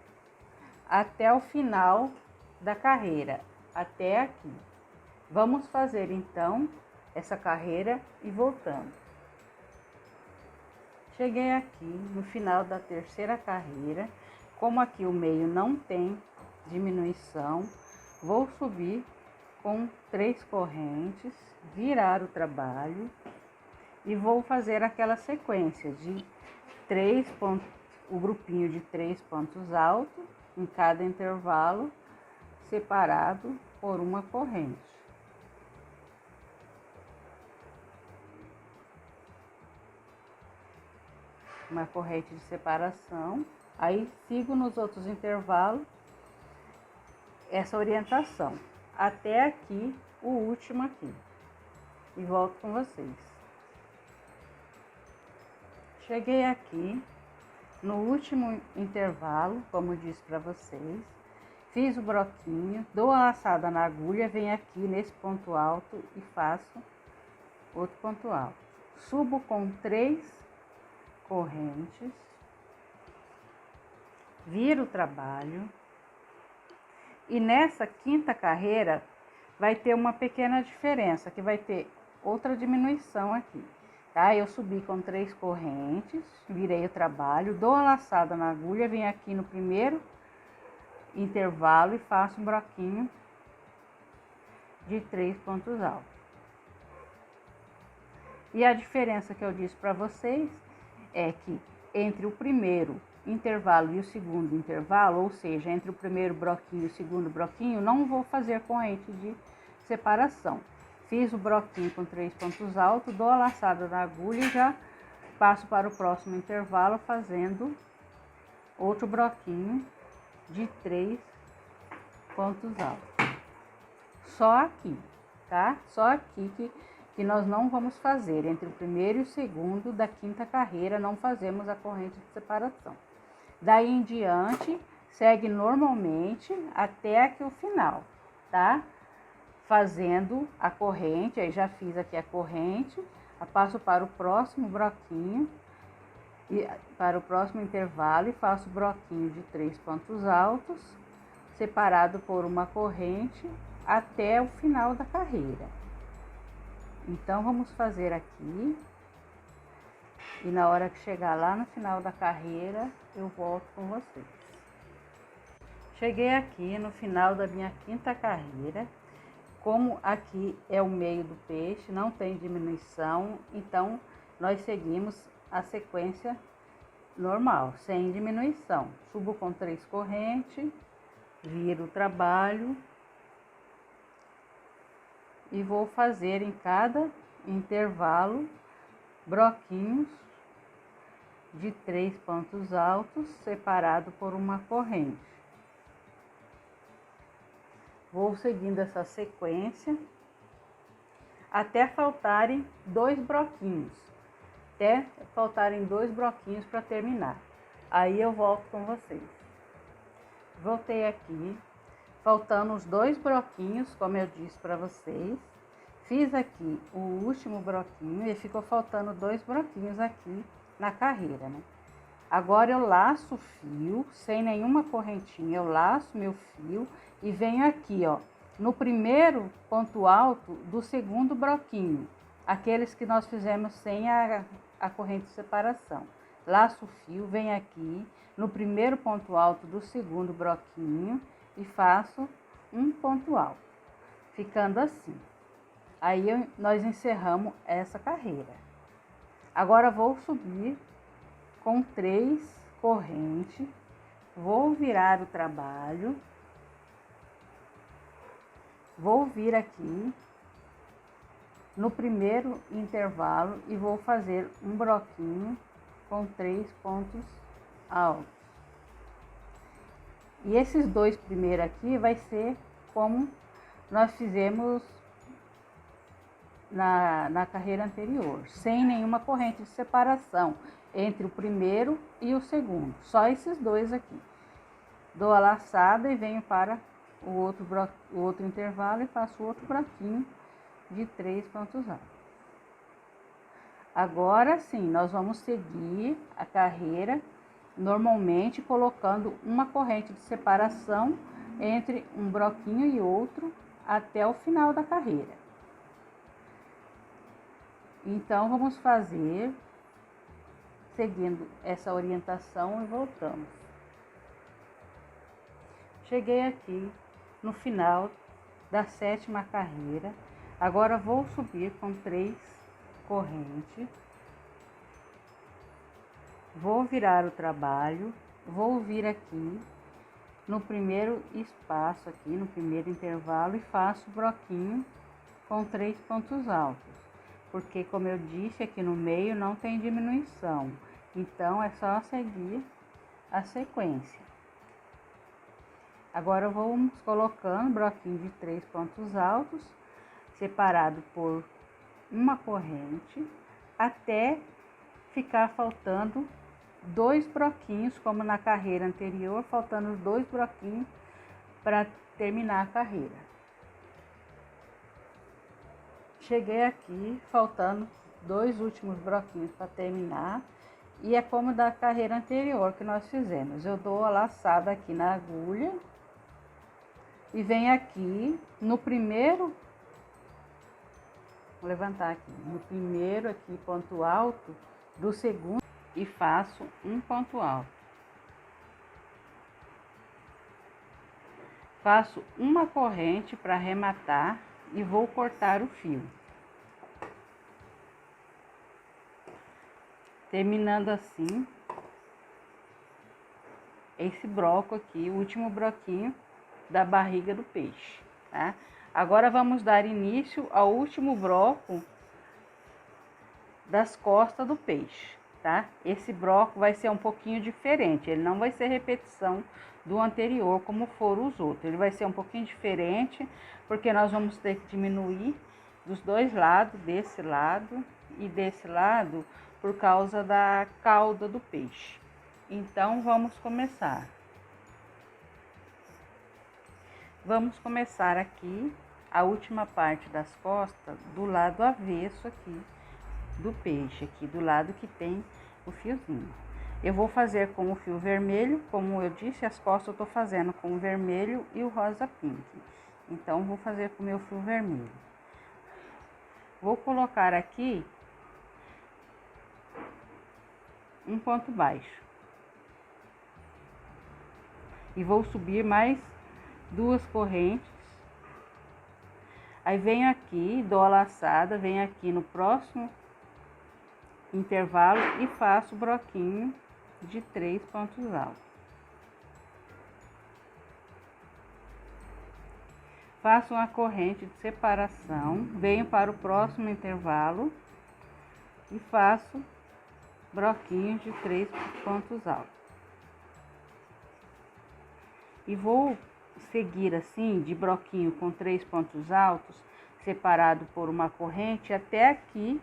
até o final da carreira, até aqui. Vamos fazer então essa carreira e voltando. Cheguei aqui no final da terceira carreira, como aqui o meio não tem diminuição, vou subir com 3 correntes, virar o trabalho e vou fazer aquela sequência de 3 pontos, o grupinho de 3 pontos altos em cada intervalo, separado por uma corrente. Uma corrente de separação, aí sigo nos outros intervalos essa orientação, até aqui, o último aqui, e volto com vocês. Cheguei aqui no último intervalo, como eu disse para vocês, fiz o broquinho, dou a laçada na agulha, venho aqui nesse ponto alto e faço outro ponto alto. Subo com 3 correntes, viro o trabalho e nessa quinta carreira vai ter uma pequena diferença, que vai ter outra diminuição aqui, tá? Eu subi com 3 correntes, virei o trabalho, dou a laçada na agulha, venho aqui no primeiro intervalo e faço um broquinho de 3 pontos altos. E a diferença que eu disse para vocês é que entre o primeiro intervalo e o segundo intervalo, ou seja, entre o primeiro broquinho e o segundo broquinho, não vou fazer corrente de separação. Fiz o broquinho com 3 pontos altos, dou a laçada na agulha e já passo para o próximo intervalo fazendo outro broquinho de 3 pontos altos. Só aqui, tá? Só aqui que nós não vamos fazer. Entre o primeiro e o segundo da quinta carreira, não fazemos a corrente de separação. Daí em diante, segue normalmente até aqui o final, tá? Fazendo a corrente, aí já fiz aqui a corrente, passo para o próximo broquinho, e para o próximo intervalo e faço o broquinho de 3 pontos altos, separado por uma corrente até o final da carreira. Então, vamos fazer aqui, e na hora que chegar lá no final da carreira, eu volto com vocês. Cheguei aqui no final da minha quinta carreira, como aqui é o meio do peixe, não tem diminuição, então nós seguimos a sequência normal, sem diminuição. Subo com 3 correntes, viro o trabalho e vou fazer em cada intervalo broquinhos de 3 pontos altos, separado por uma corrente. Vou seguindo essa sequência até faltarem 2 broquinhos, para terminar. Aí eu volto com vocês. Voltei aqui, faltando os 2 broquinhos, como eu disse para vocês. Fiz aqui o último broquinho e ficou faltando 2 broquinhos aqui na carreira, né? Agora eu laço o fio, sem nenhuma correntinha, eu laço meu fio e venho aqui, ó, no primeiro ponto alto do segundo broquinho, aqueles que nós fizemos sem a corrente de separação. Laço o fio, venho aqui no primeiro ponto alto do segundo broquinho e faço um ponto alto, ficando assim. Aí nós encerramos essa carreira. Agora vou subir com 3 correntes, vou virar o trabalho, vou vir aqui no primeiro intervalo e vou fazer um broquinho com 3 pontos altos. E esses 2 primeiros aqui vai ser como nós fizemos na carreira anterior, sem nenhuma corrente de separação entre o primeiro e o segundo, só esses 2 aqui. Dou a laçada e venho para o outro intervalo e faço outro broquinho de 3 pontos altos. Agora sim, nós vamos seguir a carreira normalmente colocando uma corrente de separação entre um broquinho e outro até o final da carreira. Então, vamos fazer seguindo essa orientação e voltamos. Cheguei aqui no final da 7ª carreira. Agora vou subir com 3 correntes. Vou virar o trabalho, vou vir aqui no primeiro espaço aqui, no primeiro intervalo e faço broquinho com 3 pontos altos. Porque, como eu disse, aqui no meio não tem diminuição. Então, é só seguir a sequência. Agora, vamos colocando broquinho de 3 pontos altos, separado por uma corrente, até ficar faltando 2 broquinhos, como na carreira anterior, faltando 2 broquinhos para terminar a carreira. Cheguei aqui, faltando 2 últimos broquinhos para terminar, e é como da carreira anterior que nós fizemos. Eu dou a laçada aqui na agulha e venho aqui no primeiro, vou levantar aqui, no primeiro aqui ponto alto do segundo e faço um ponto alto. Faço uma corrente para arrematar e vou cortar o fio. Terminando assim, esse broco aqui, o último broquinho da barriga do peixe, tá? Agora vamos dar início ao último broco das costas do peixe, tá? Esse broco vai ser um pouquinho diferente, ele não vai ser repetição do anterior como foram os outros. Ele vai ser um pouquinho diferente, porque nós vamos ter que diminuir dos 2 lados, desse lado e desse lado, por causa da cauda do peixe. Então, vamos começar. Vamos começar aqui a última parte das costas do lado avesso aqui do peixe, aqui do lado que tem o fiozinho. Eu vou fazer com o fio vermelho, como eu disse, as costas eu tô fazendo com o vermelho e o rosa pink. Então, vou fazer com o meu fio vermelho. Vou colocar aqui um ponto baixo. E vou subir mais 2 correntes. Aí venho aqui, dou a laçada, venho aqui no próximo intervalo e faço o broquinho de 3 pontos altos. Faço uma corrente de separação, venho para o próximo intervalo e faço broquinho de 3 pontos altos. E vou seguir assim, de broquinho com 3 pontos altos, separado por uma corrente, até aqui,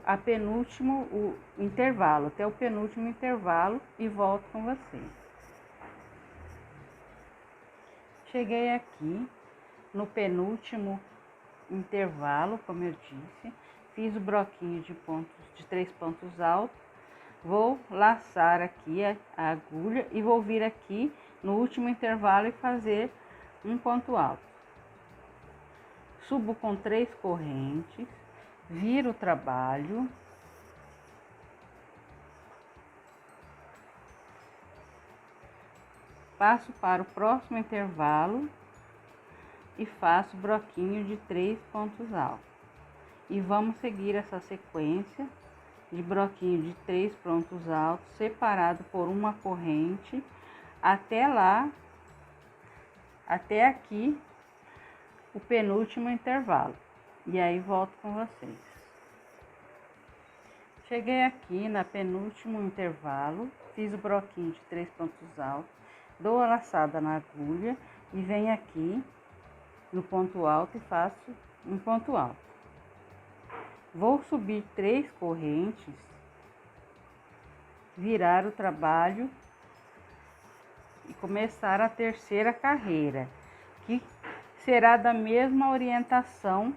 a penúltimo intervalo, até o penúltimo intervalo e volto com vocês. Cheguei aqui no penúltimo intervalo, como eu disse, fiz o broquinho de 3 pontos altos, vou laçar aqui a agulha e vou vir aqui no último intervalo e fazer um ponto alto. Subo com 3 correntes, viro o trabalho, passo para o próximo intervalo e faço broquinho de 3 pontos altos. E vamos seguir essa sequência de broquinho de 3 pontos altos, separado por uma corrente, até lá, até aqui, o penúltimo intervalo. E aí volto com vocês. Cheguei aqui na penúltimo intervalo, fiz o broquinho de 3 pontos altos, dou a laçada na agulha e venho aqui no ponto alto e faço um ponto alto. Vou subir 3 correntes, virar o trabalho e começar a terceira carreira, que será da mesma orientação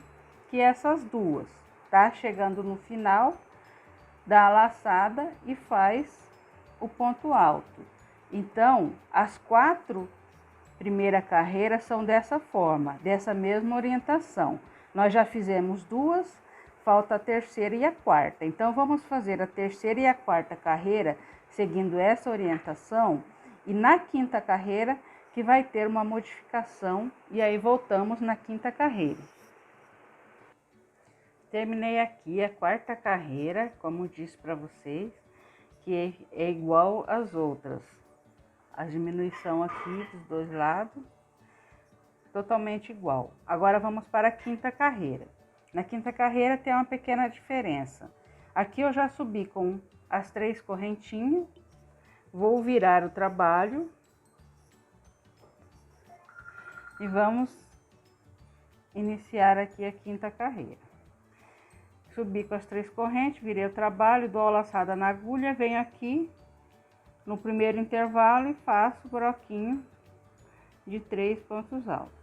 que essas duas, tá? Chegando no final, dá a laçada e faz o ponto alto. Então, as 4 primeiras carreiras são dessa forma, dessa mesma orientação. Nós já fizemos 2, falta a terceira e a quarta. Então, vamos fazer a terceira e a quarta carreira seguindo essa orientação, e na quinta carreira que vai ter uma modificação, e aí voltamos na quinta carreira. Terminei aqui a quarta carreira, como disse para vocês, que é igual às outras. A diminuição aqui dos dois lados, totalmente igual. Agora vamos para a quinta carreira. Na quinta carreira tem uma pequena diferença. Aqui eu já subi com as 3 correntinhas, vou virar o trabalho e vamos iniciar aqui a quinta carreira. Subi com as 3 correntes, virei o trabalho, dou a laçada na agulha, venho aqui no primeiro intervalo e faço o broquinho de 3 pontos altos.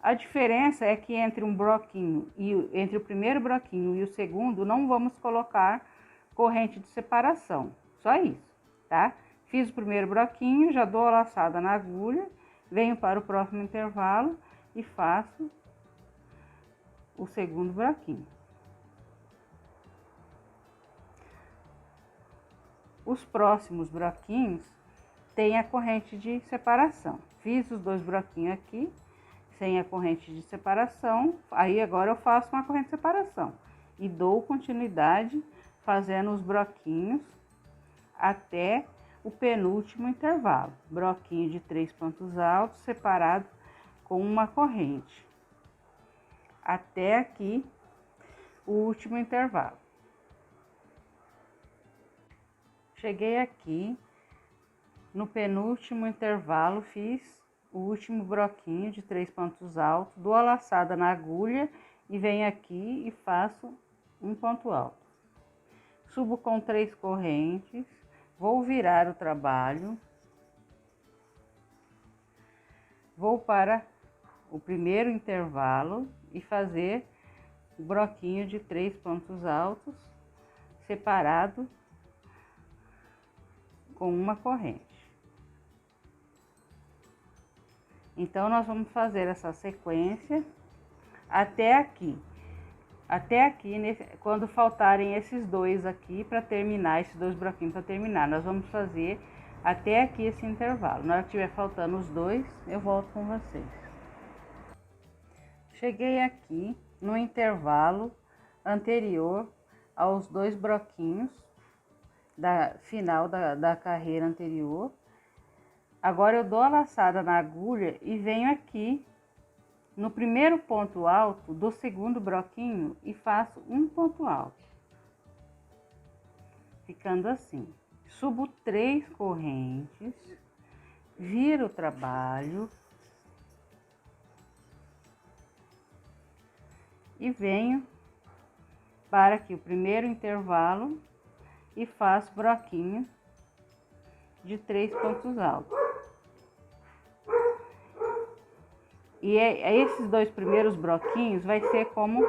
A diferença é que entre um broquinho e entre o primeiro broquinho e o segundo, não vamos colocar corrente de separação, só isso, tá? Fiz o primeiro broquinho, já dou a laçada na agulha, venho para o próximo intervalo e faço o segundo broquinho. Os próximos broquinhos tem a corrente de separação. Fiz os 2 broquinhos aqui, sem a corrente de separação, aí agora eu faço uma corrente de separação e dou continuidade fazendo os broquinhos até o penúltimo intervalo. Broquinho de 3 pontos altos, separado com uma corrente. Até aqui, o último intervalo. Cheguei aqui, no penúltimo intervalo, fiz o último broquinho de 3 pontos altos, dou a laçada na agulha e venho aqui e faço um ponto alto. Subo com 3 correntes, vou virar o trabalho, vou para o primeiro intervalo e fazer o broquinho de 3 pontos altos, separado com uma corrente. Então, nós vamos fazer essa sequência até aqui. Até aqui, quando faltarem esses 2 aqui para terminar, esses 2 broquinhos para terminar, nós vamos fazer até aqui esse intervalo. Na hora que tiver faltando os 2, eu volto com vocês. Cheguei aqui no intervalo anterior aos 2 broquinhos da final da carreira anterior. Agora eu dou a laçada na agulha e venho aqui no primeiro ponto alto do segundo broquinho e faço um ponto alto, ficando assim. Subo 3 correntes, viro o trabalho e venho para aqui o primeiro intervalo e faço broquinho de 3 pontos altos. E esses 2 primeiros broquinhos vai ser como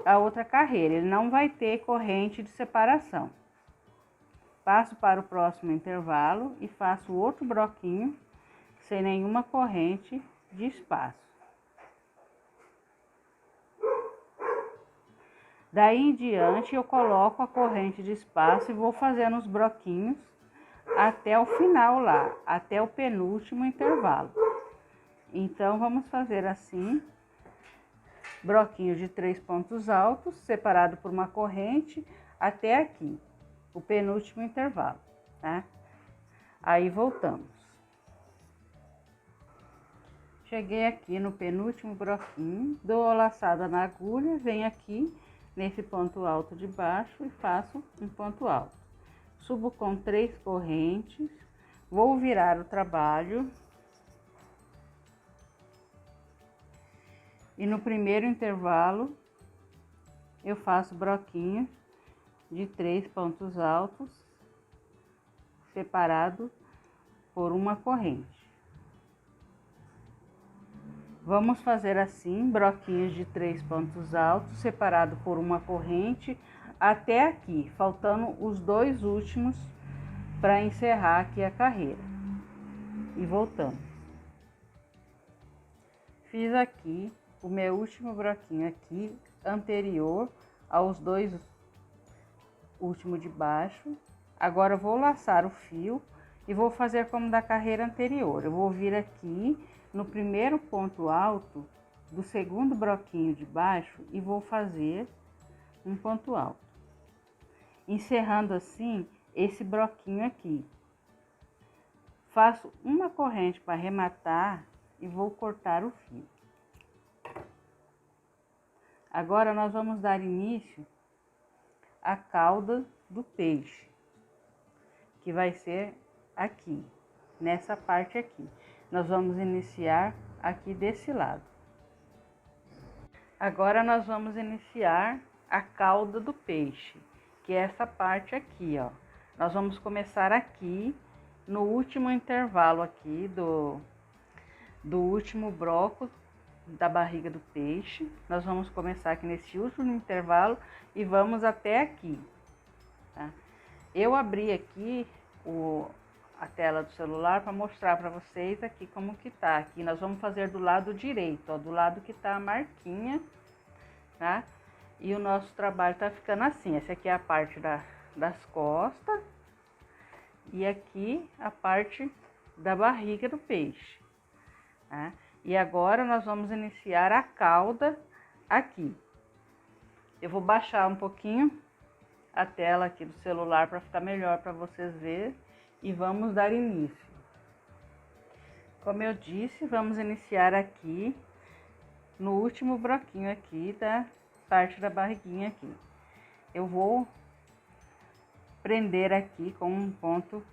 a outra carreira, ele não vai ter corrente de separação. Passo para o próximo intervalo e faço outro broquinho sem nenhuma corrente de espaço. Daí em diante eu coloco a corrente de espaço e vou fazendo os broquinhos até o final lá, até o penúltimo intervalo. Então, vamos fazer assim, broquinho de 3 pontos altos, separado por uma corrente, até aqui, o penúltimo intervalo, tá? Aí voltamos. Cheguei aqui no penúltimo broquinho, dou a laçada na agulha, venho aqui nesse ponto alto de baixo e faço um ponto alto. Subo com 3 correntes, vou virar o trabalho. E no primeiro intervalo, eu faço broquinho de 3 pontos altos, separado por uma corrente. Vamos fazer assim, broquinhos de 3 pontos altos, separado por uma corrente, até aqui, faltando os 2 últimos para encerrar aqui a carreira. E voltamos. Fiz aqui o meu último broquinho aqui, anterior aos 2 últimos de baixo. Agora eu vou laçar o fio e vou fazer como da carreira anterior. Eu vou vir aqui no primeiro ponto alto do segundo broquinho de baixo e vou fazer um ponto alto, encerrando assim esse broquinho aqui. Faço uma corrente para arrematar e vou cortar o fio. Agora nós vamos dar início à cauda do peixe, que vai ser aqui, nessa parte aqui. Nós vamos iniciar aqui desse lado. Agora nós vamos iniciar a cauda do peixe, que é essa parte aqui, ó. Nós vamos começar aqui no último intervalo aqui do último broco da barriga do peixe. Nós vamos começar aqui nesse último intervalo e vamos até aqui, tá? Eu abri aqui a tela do celular para mostrar para vocês aqui como que tá. Aqui nós vamos fazer do lado direito, ó, do lado que tá a marquinha, tá? E o nosso trabalho tá ficando assim. Essa aqui é a parte das costas e aqui a parte da barriga do peixe, tá? E agora nós vamos iniciar a cauda aqui. Eu vou baixar um pouquinho a tela aqui do celular para ficar melhor para vocês verem. E vamos dar início. Como eu disse, vamos iniciar aqui no último broquinho aqui da parte da barriguinha aqui. Eu vou prender aqui com um ponto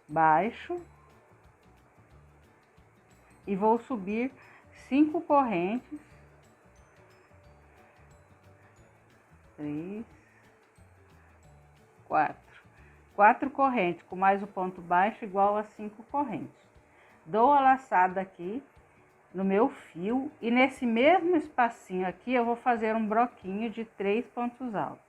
baixo e vou subir 5 correntes. 3, 4 correntes, com mais o ponto baixo igual a 5 correntes. Dou a laçada aqui no meu fio e nesse mesmo espacinho aqui eu vou fazer um broquinho de 3 pontos altos.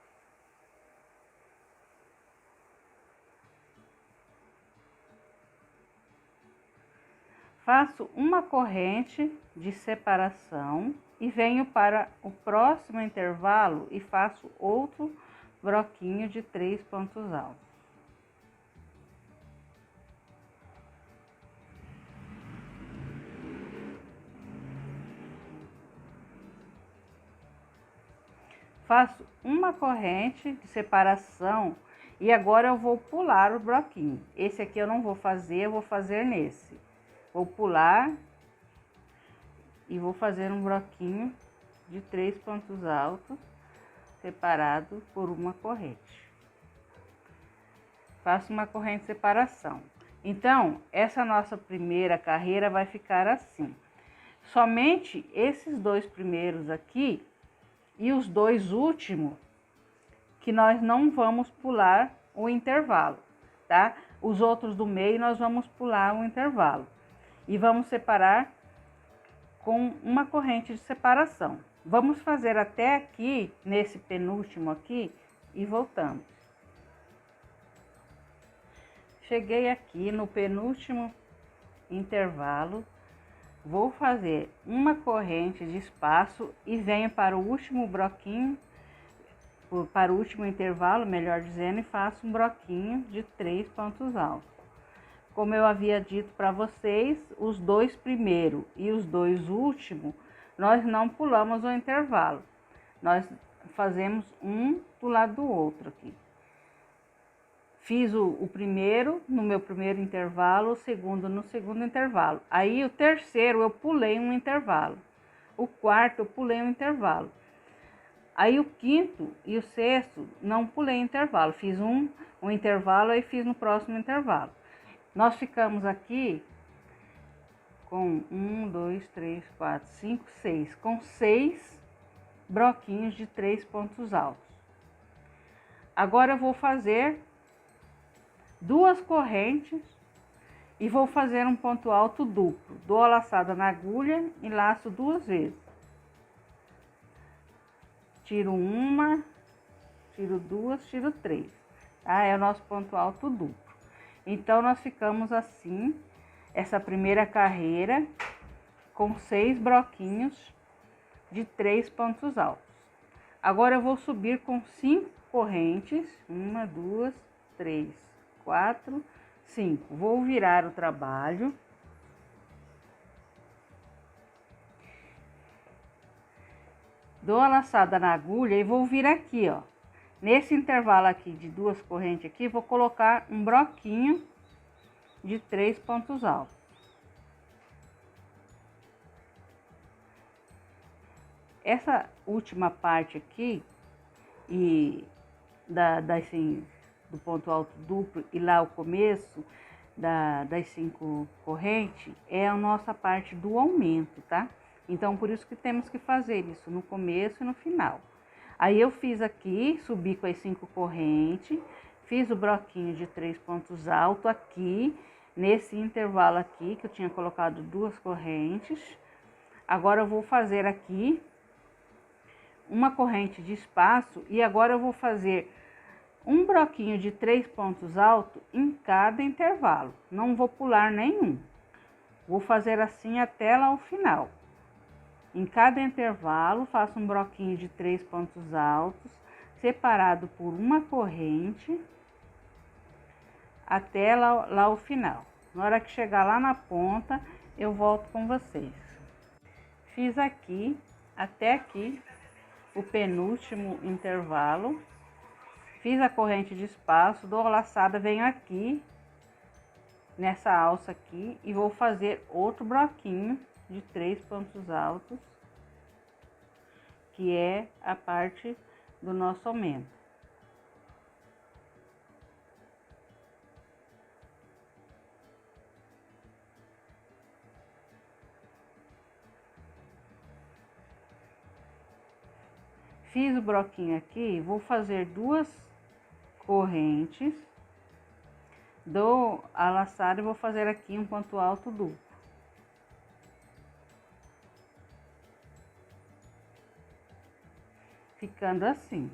Faço uma corrente de separação e venho para o próximo intervalo e faço outro broquinho de 3 pontos altos. Faço uma corrente de separação e agora eu vou pular o bloquinho. Esse aqui eu não vou fazer, eu vou fazer nesse. Vou pular e vou fazer um bloquinho de 3 pontos altos, separado por uma corrente. Faço uma corrente de separação. Então, essa nossa primeira carreira vai ficar assim. Somente esses 2 primeiros aqui e os 2 últimos que nós não vamos pular o intervalo, tá? Os outros do meio nós vamos pular o intervalo e vamos separar com uma corrente de separação. Vamos fazer até aqui, nesse penúltimo aqui, e voltamos. Cheguei aqui no penúltimo intervalo, vou fazer uma corrente de espaço e venho para o último broquinho, para o último intervalo, melhor dizendo, e faço um broquinho de 3 pontos altos. Como eu havia dito para vocês, os 2 primeiros e os 2 últimos, nós não pulamos o intervalo. Nós fazemos um do lado do outro aqui. Fiz o primeiro no meu primeiro intervalo, o segundo no segundo intervalo. Aí o terceiro eu pulei um intervalo. O quarto eu pulei um intervalo. Aí o quinto e o sexto não pulei intervalo. Fiz um intervalo e fiz no próximo intervalo. Nós ficamos aqui com 1, 2, 3, 4, 5, 6. Com 6 broquinhos de 3 pontos altos. Agora eu vou fazer 2 correntes e vou fazer um ponto alto duplo. Dou a laçada na agulha e laço 2 vezes. Tiro uma, tiro 2, tiro 3. Tá? É o nosso ponto alto duplo. Então, nós ficamos assim, essa primeira carreira, com 6 broquinhos de 3 pontos altos. Agora, eu vou subir com 5 correntes. 1, 2, 3, 4, 5. Vou virar o trabalho. Dou a laçada na agulha e vou vir aqui, ó. Nesse intervalo aqui de 2 correntes aqui, vou colocar um broquinho de 3 pontos altos. Essa última parte aqui assim, do ponto alto duplo e lá o começo das 5 correntes é a nossa parte do aumento, tá? Então, por isso que temos que fazer isso no começo e no final. Aí, eu fiz aqui, subi com as 5 correntes, fiz o broquinho de 3 pontos altos aqui, nesse intervalo aqui, que eu tinha colocado 2 correntes. Agora, eu vou fazer aqui uma corrente de espaço e agora eu vou fazer um broquinho de 3 pontos altos em cada intervalo. Não vou pular nenhum. Vou fazer assim até lá o final. Em cada intervalo, faço um broquinho de 3 pontos altos, separado por uma corrente, até lá o final. Na hora que chegar lá na ponta, eu volto com vocês. Fiz aqui, até aqui, o penúltimo intervalo. Fiz a corrente de espaço, dou a laçada, venho aqui, nessa alça aqui, e vou fazer outro broquinho de 3 pontos altos, que é a parte do nosso aumento. Fiz o broquinho aqui, vou fazer 2 correntes, dou a laçada e vou fazer aqui um ponto alto duplo. Ficando assim.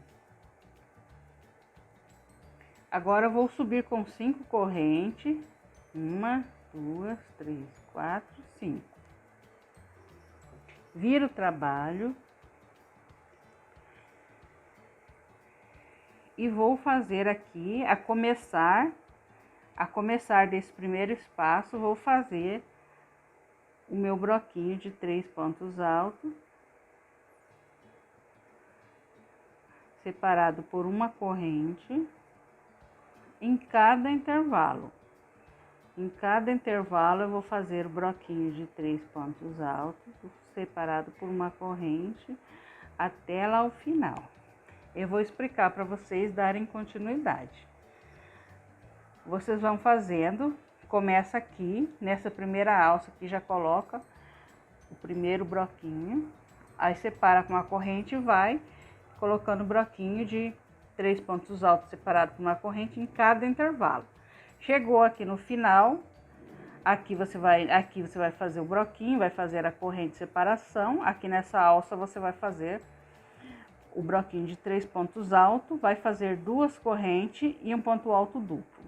Agora eu vou subir com 5 correntes. 1, 2, 3, 4, 5. Viro o trabalho. E vou fazer aqui, a começar desse primeiro espaço, vou fazer o meu broquinho de 3 pontos altos, separado por uma corrente em cada intervalo. Em cada intervalo eu vou fazer o broquinho de 3 pontos altos, separado por uma corrente, até lá o final. Eu vou explicar para vocês darem continuidade. Vocês vão fazendo, começa aqui, nessa primeira alça aqui, já coloca o primeiro broquinho, aí separa com a corrente e vai colocando o broquinho de 3 pontos altos separado por uma corrente em cada intervalo. Chegou aqui no final, aqui você vai fazer o broquinho, vai fazer a corrente de separação, aqui nessa alça você vai fazer o broquinho de 3 pontos altos, vai fazer 2 correntes e um ponto alto duplo.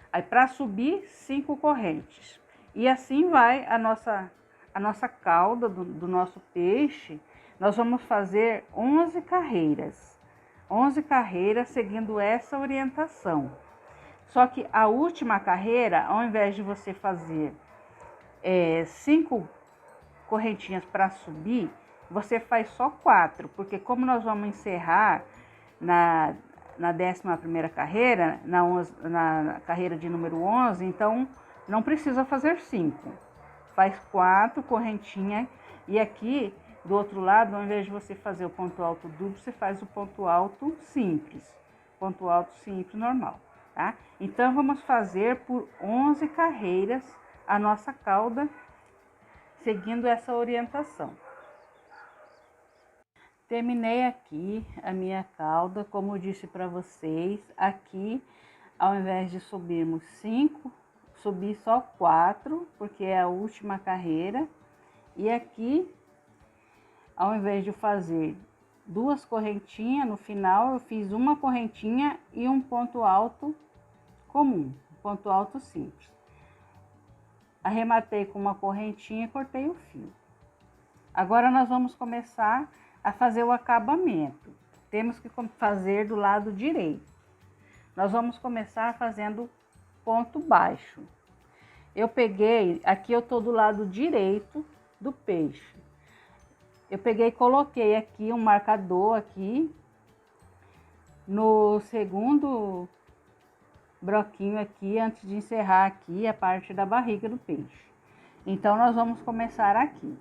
Aí, para subir, 5 correntes. E assim vai a nossa cauda do nosso peixe. Nós vamos fazer 11 carreiras. 11 carreiras seguindo essa orientação. Só que a última carreira, ao invés de você fazer 5 correntinhas para subir, você faz só 4, porque como nós vamos encerrar na 11ª carreira, na carreira de número 11, então não precisa fazer 5. Faz 4 correntinhas e aqui do outro lado, ao invés de você fazer o ponto alto duplo, você faz o ponto alto simples. Ponto alto simples normal, tá? Então, vamos fazer por 11 carreiras a nossa cauda, seguindo essa orientação. Terminei aqui a minha cauda, como eu disse para vocês, aqui, ao invés de subirmos 5, subi só 4, porque é a última carreira. E aqui, ao invés de fazer 2 correntinhas, no final eu fiz uma correntinha e um ponto alto comum, ponto alto simples. Arrematei com uma correntinha e cortei o fio. Agora nós vamos começar a fazer o acabamento. Temos que fazer do lado direito. Nós vamos começar fazendo ponto baixo. Eu peguei, aqui eu tô do lado direito do peixe. Eu peguei e coloquei aqui um marcador aqui no segundo broquinho aqui, antes de encerrar aqui a parte da barriga do peixe. Então, nós vamos começar aqui.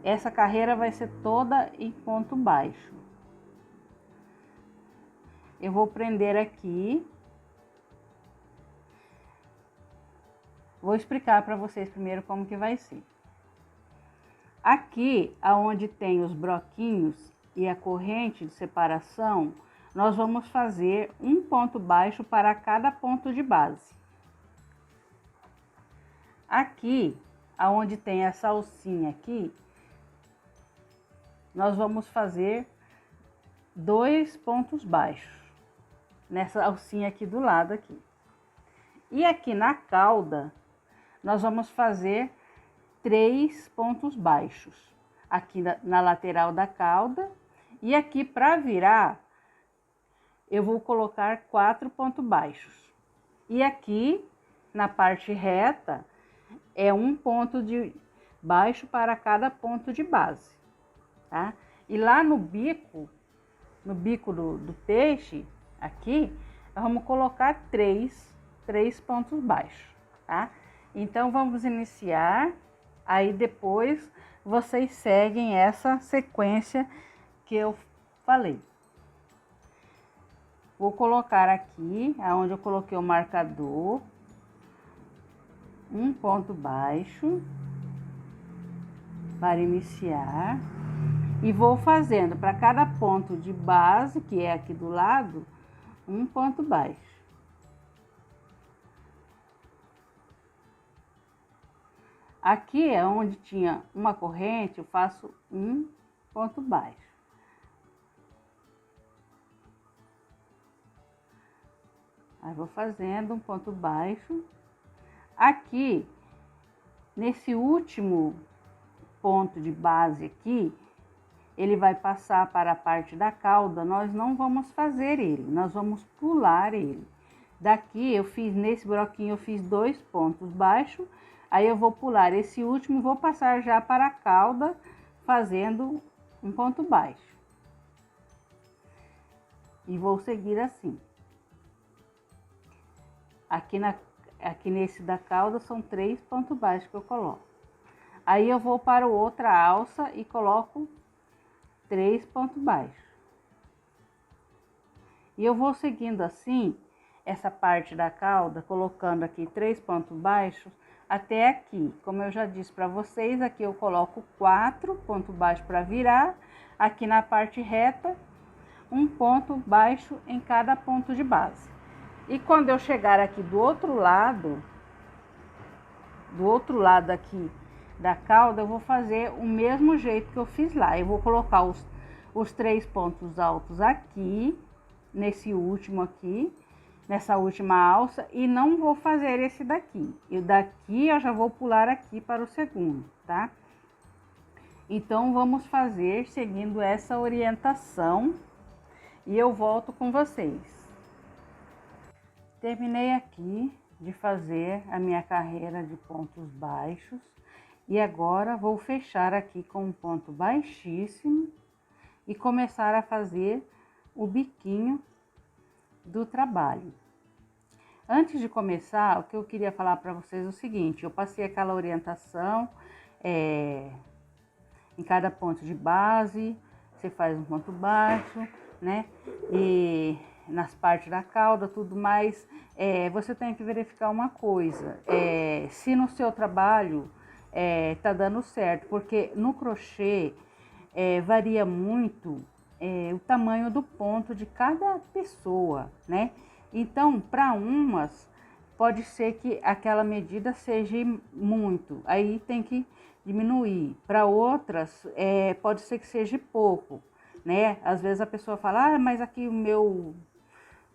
Essa carreira vai ser toda em ponto baixo. Eu vou prender aqui. Vou explicar para vocês primeiro como que vai ser. Aqui, aonde tem os broquinhos e a corrente de separação, nós vamos fazer um ponto baixo para cada ponto de base. Aqui, aonde tem essa alcinha aqui, nós vamos fazer 2 pontos baixos nessa alcinha aqui do lado aqui. E aqui na cauda, nós vamos fazer 3 pontos baixos, aqui na lateral da cauda, e aqui para virar, eu vou colocar 4 pontos baixos. E aqui, na parte reta, é um ponto de baixo para cada ponto de base, tá? E lá no bico do peixe, aqui, vamos colocar 3 pontos baixos, tá? Então, vamos iniciar. Aí depois vocês seguem essa sequência que eu falei. Vou colocar aqui, aonde eu coloquei o marcador, um ponto baixo para iniciar. E vou fazendo para cada ponto de base, que é aqui do lado, um ponto baixo. Aqui é onde tinha uma corrente, eu faço um ponto baixo. Aí vou fazendo um ponto baixo. Aqui, nesse último ponto de base aqui, ele vai passar para a parte da cauda, nós não vamos fazer ele, nós vamos pular ele. Daqui eu fiz, nesse broquinho eu fiz 2 pontos baixos. Aí eu vou pular esse último, vou passar já para a cauda, fazendo um ponto baixo. E vou seguir assim. Aqui nesse da cauda são 3 pontos baixos que eu coloco. Aí eu vou para outra alça e coloco 3 pontos baixos. E eu vou seguindo assim, essa parte da cauda, colocando aqui 3 pontos baixos, até aqui. Como eu já disse para vocês, aqui eu coloco 4 pontos baixos para virar. Aqui na parte reta, um ponto baixo em cada ponto de base. E quando eu chegar aqui do outro lado aqui da cauda, eu vou fazer o mesmo jeito que eu fiz lá. Eu vou colocar os 3 pontos altos aqui, nesse último aqui, nessa última alça, e não vou fazer esse daqui. E daqui eu já vou pular aqui para o segundo, tá? Então, vamos fazer seguindo essa orientação e eu volto com vocês. Terminei aqui de fazer a minha carreira de pontos baixos E agora vou fechar aqui com um ponto baixíssimo e começar a fazer o biquinho do trabalho. Antes de começar, o que eu queria falar para vocês é o seguinte: eu passei aquela orientação em cada ponto de base, você faz um ponto baixo, né? E nas partes da cauda, tudo mais. Você tem que verificar uma coisa: se no seu trabalho tá dando certo, porque no crochê varia muito o tamanho do ponto de cada pessoa, né? Então, para umas, pode ser que aquela medida seja muito, aí tem que diminuir. Para outras, pode ser que seja pouco, né? Às vezes a pessoa fala, mas aqui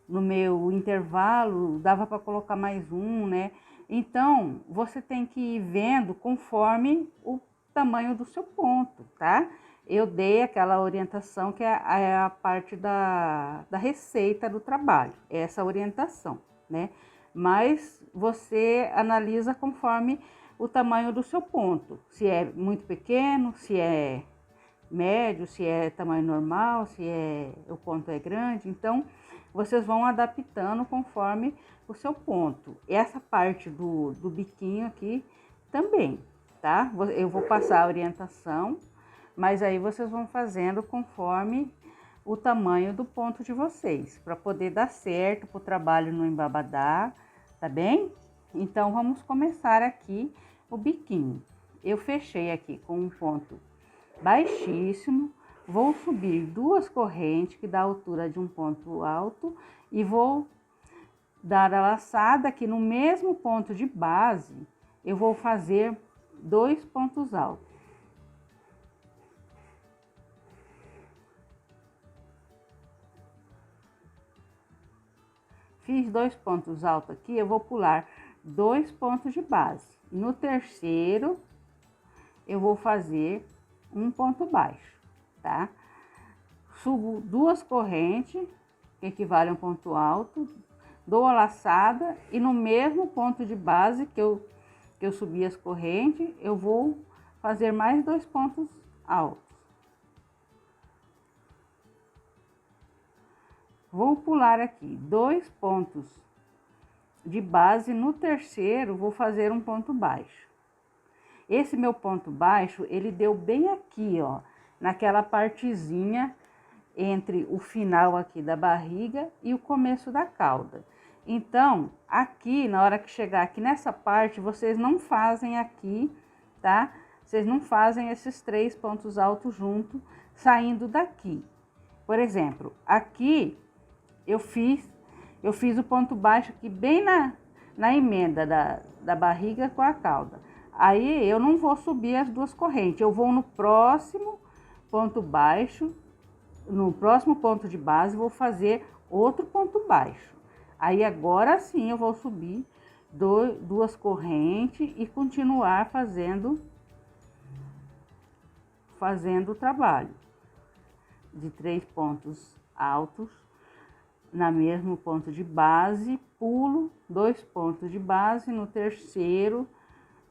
no meu intervalo dava para colocar mais um, né? Então, você tem que ir vendo conforme o tamanho do seu ponto, tá? Eu dei aquela orientação que é a parte da receita do trabalho, essa orientação, né? Mas você analisa conforme o tamanho do seu ponto, se é muito pequeno, se é médio, se é tamanho normal, se o ponto é grande. Então, vocês vão adaptando conforme o seu ponto. Essa parte do biquinho aqui também, tá? Eu vou passar a orientação, mas aí vocês vão fazendo conforme o tamanho do ponto de vocês, para poder dar certo, para o trabalho não embabadar, tá bem? Então, vamos começar aqui o biquinho. Eu fechei aqui com um ponto baixíssimo, vou subir 2 correntes, que dá a altura de um ponto alto, e vou dar a laçada aqui no mesmo ponto de base, eu vou fazer 2 pontos altos. Fiz 2 pontos altos aqui, eu vou pular 2 pontos de base. No terceiro, eu vou fazer um ponto baixo, tá? Subo 2 correntes, que equivale a um ponto alto, dou a laçada e no mesmo ponto de base que eu subi as correntes, eu vou fazer mais 2 pontos altos. Vou pular aqui 2 pontos de base, no terceiro vou fazer um ponto baixo. Esse meu ponto baixo, ele deu bem aqui, ó, naquela partezinha entre o final aqui da barriga e o começo da cauda. Então, aqui, na hora que chegar aqui nessa parte, vocês não fazem aqui, tá? Vocês não fazem esses 3 pontos altos junto, saindo daqui. Por exemplo, aqui eu fiz o ponto baixo aqui bem na emenda da barriga com a cauda. Aí eu não vou subir as 2 correntes, eu vou no próximo ponto baixo, no próximo ponto de base, vou fazer outro ponto baixo. Aí agora sim eu vou subir 2 correntes e continuar fazendo o trabalho de 3 pontos altos na mesmo ponto de base, pulo 2 pontos de base, no terceiro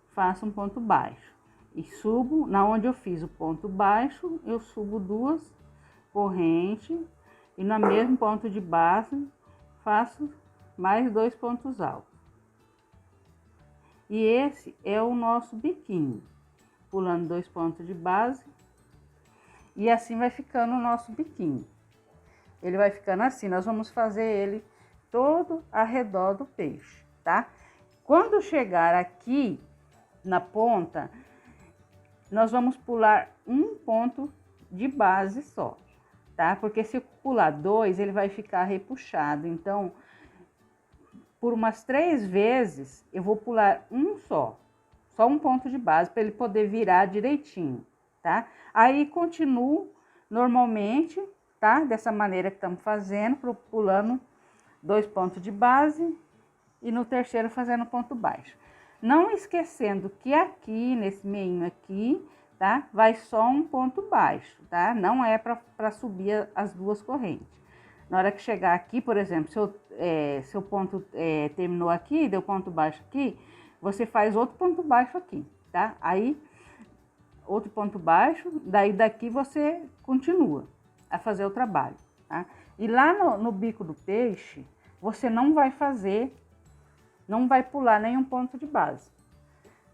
faço um ponto baixo e subo, na onde eu fiz o ponto baixo, eu subo 2 correntes e no mesmo ponto de base faço mais 2 pontos altos. E esse é o nosso biquinho, pulando 2 pontos de base, e assim vai ficando o nosso biquinho. Ele vai ficando assim, nós vamos fazer ele todo ao redor do peixe, tá? Quando chegar aqui na ponta, nós vamos pular um ponto de base só, tá? Porque se pular 2, ele vai ficar repuxado. Então, por umas 3 vezes, eu vou pular um só um ponto de base, para ele poder virar direitinho, tá? Aí, continuo normalmente, tá? Dessa maneira que estamos fazendo, pulando 2 pontos de base e no terceiro fazendo ponto baixo. Não esquecendo que aqui, nesse meinho aqui, tá? Vai só um ponto baixo, tá? Não é para subir as 2 correntes. Na hora que chegar aqui, por exemplo, seu ponto terminou aqui, deu ponto baixo aqui, você faz outro ponto baixo aqui, tá? Aí, outro ponto baixo, daí daqui você continua a fazer o trabalho, tá? E lá no bico do peixe, você não vai pular nenhum ponto de base,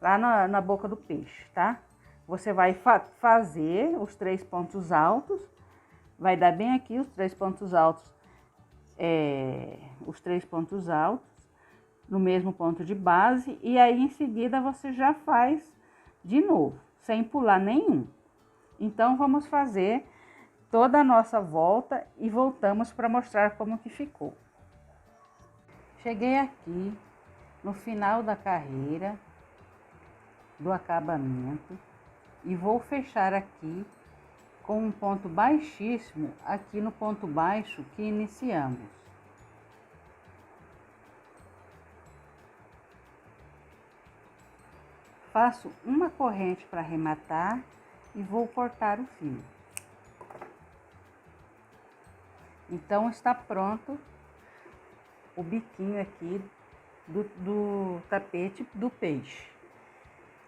lá na boca do peixe, tá? Você vai fazer os 3 pontos altos, vai dar bem aqui os 3 pontos altos, no mesmo ponto de base, e aí em seguida você já faz de novo, sem pular nenhum. Então vamos fazer toda a nossa volta e voltamos para mostrar como que ficou. Cheguei aqui no final da carreira do acabamento e vou fechar aqui com um ponto baixíssimo aqui no ponto baixo que iniciamos. Faço uma corrente para arrematar e vou cortar o fio. Então está pronto o biquinho aqui do tapete do peixe.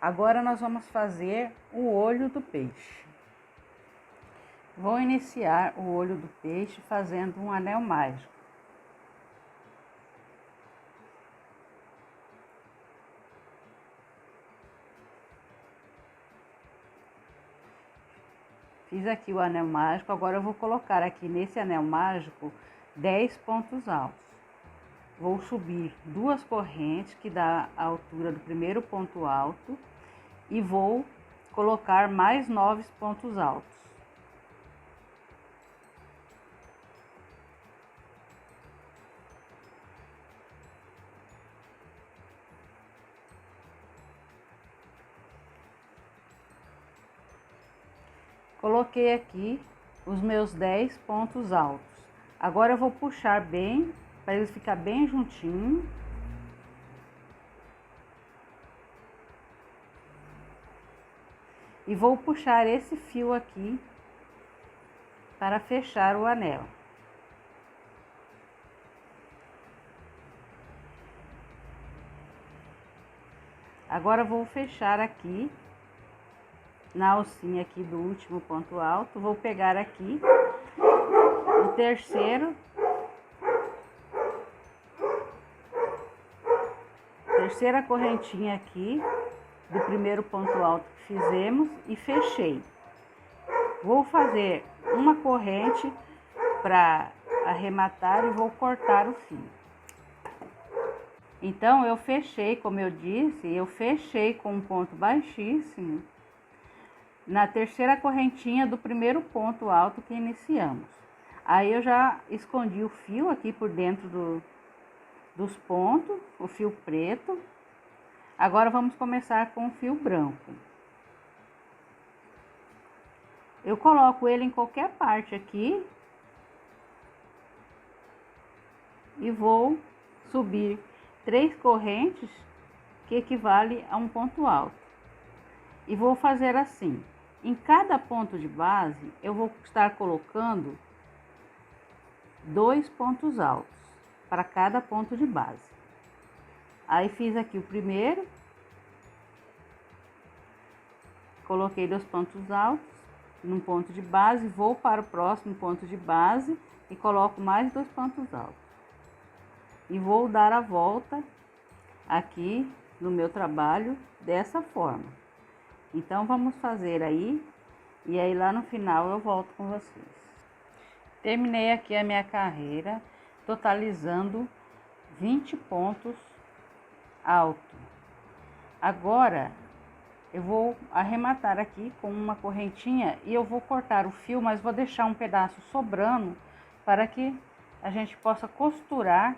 Agora nós vamos fazer o olho do peixe. Vou iniciar o olho do peixe fazendo um anel mágico. Fiz aqui o anel mágico, agora eu vou colocar aqui nesse anel mágico 10 pontos altos. Vou subir 2 correntes que dá a altura do primeiro ponto alto e vou colocar mais 9 pontos altos. Coloquei aqui os meus 10 pontos altos. Agora eu vou puxar bem, para eles ficar bem juntinho. E vou puxar esse fio aqui para fechar o anel. Agora vou fechar aqui na alcinha aqui do último ponto alto, vou pegar aqui o terceira correntinha aqui do primeiro ponto alto que fizemos e fechei. Vou fazer uma corrente para arrematar e vou cortar o fio. Então eu fechei, como eu disse, eu fechei com um ponto baixíssimo na terceira correntinha do primeiro ponto alto que iniciamos. Aí eu já escondi o fio aqui por dentro dos pontos, o fio preto. Agora vamos começar com o fio branco. Eu coloco ele em qualquer parte aqui e vou subir 3 correntes que equivale a um ponto alto. E vou fazer assim. Em cada ponto de base, eu vou estar colocando 2 pontos altos para cada ponto de base. Aí fiz aqui o primeiro, coloquei 2 pontos altos num ponto de base, vou para o próximo ponto de base e coloco mais 2 pontos altos. E vou dar a volta aqui no meu trabalho dessa forma. Então vamos fazer aí, e aí lá no final eu volto com vocês. Terminei aqui a minha carreira, totalizando 20 pontos altos. Agora eu vou arrematar aqui com uma correntinha e eu vou cortar o fio, mas vou deixar um pedaço sobrando para que a gente possa costurar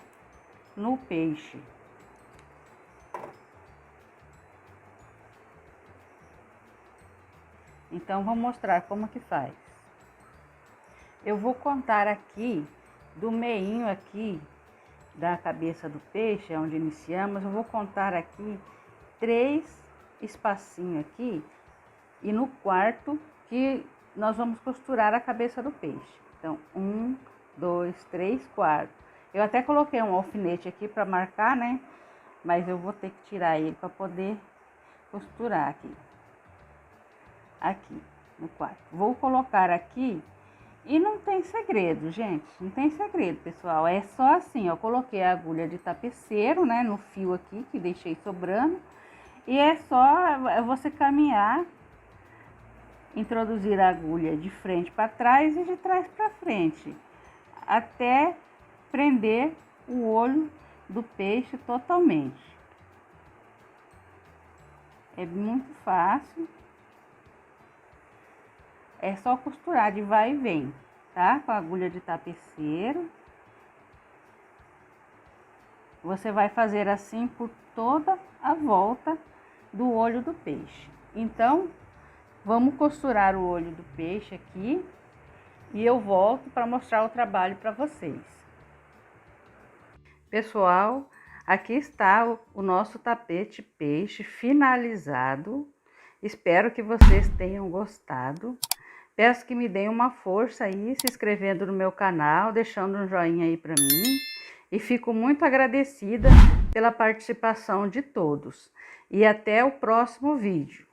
no peixe. Então, vou mostrar como que faz. Eu vou contar aqui, do meinho aqui, da cabeça do peixe, onde iniciamos, eu vou contar aqui 3 espacinhos aqui, e no quarto que nós vamos costurar a cabeça do peixe. Então, 1, 2, 3, 4. Eu até coloquei um alfinete aqui para marcar, né? Mas eu vou ter que tirar ele para poder costurar aqui. aqui no quadro. Vou colocar aqui e não tem segredo, gente, não tem segredo, pessoal. É só assim, ó, coloquei a agulha de tapeceiro, né, no fio aqui que deixei sobrando. E é só você caminhar, introduzir a agulha de frente para trás e de trás para frente, até prender o olho do peixe totalmente. É muito fácil. É só costurar de vai e vem, tá? Com a agulha de tapeceiro. Você vai fazer assim por toda a volta do olho do peixe. Então, vamos costurar o olho do peixe aqui e eu volto para mostrar o trabalho para vocês. Pessoal, aqui está o nosso tapete peixe finalizado. Espero que vocês tenham gostado. Peço que me deem uma força aí, se inscrevendo no meu canal, deixando um joinha aí para mim. E fico muito agradecida pela participação de todos. E até o próximo vídeo.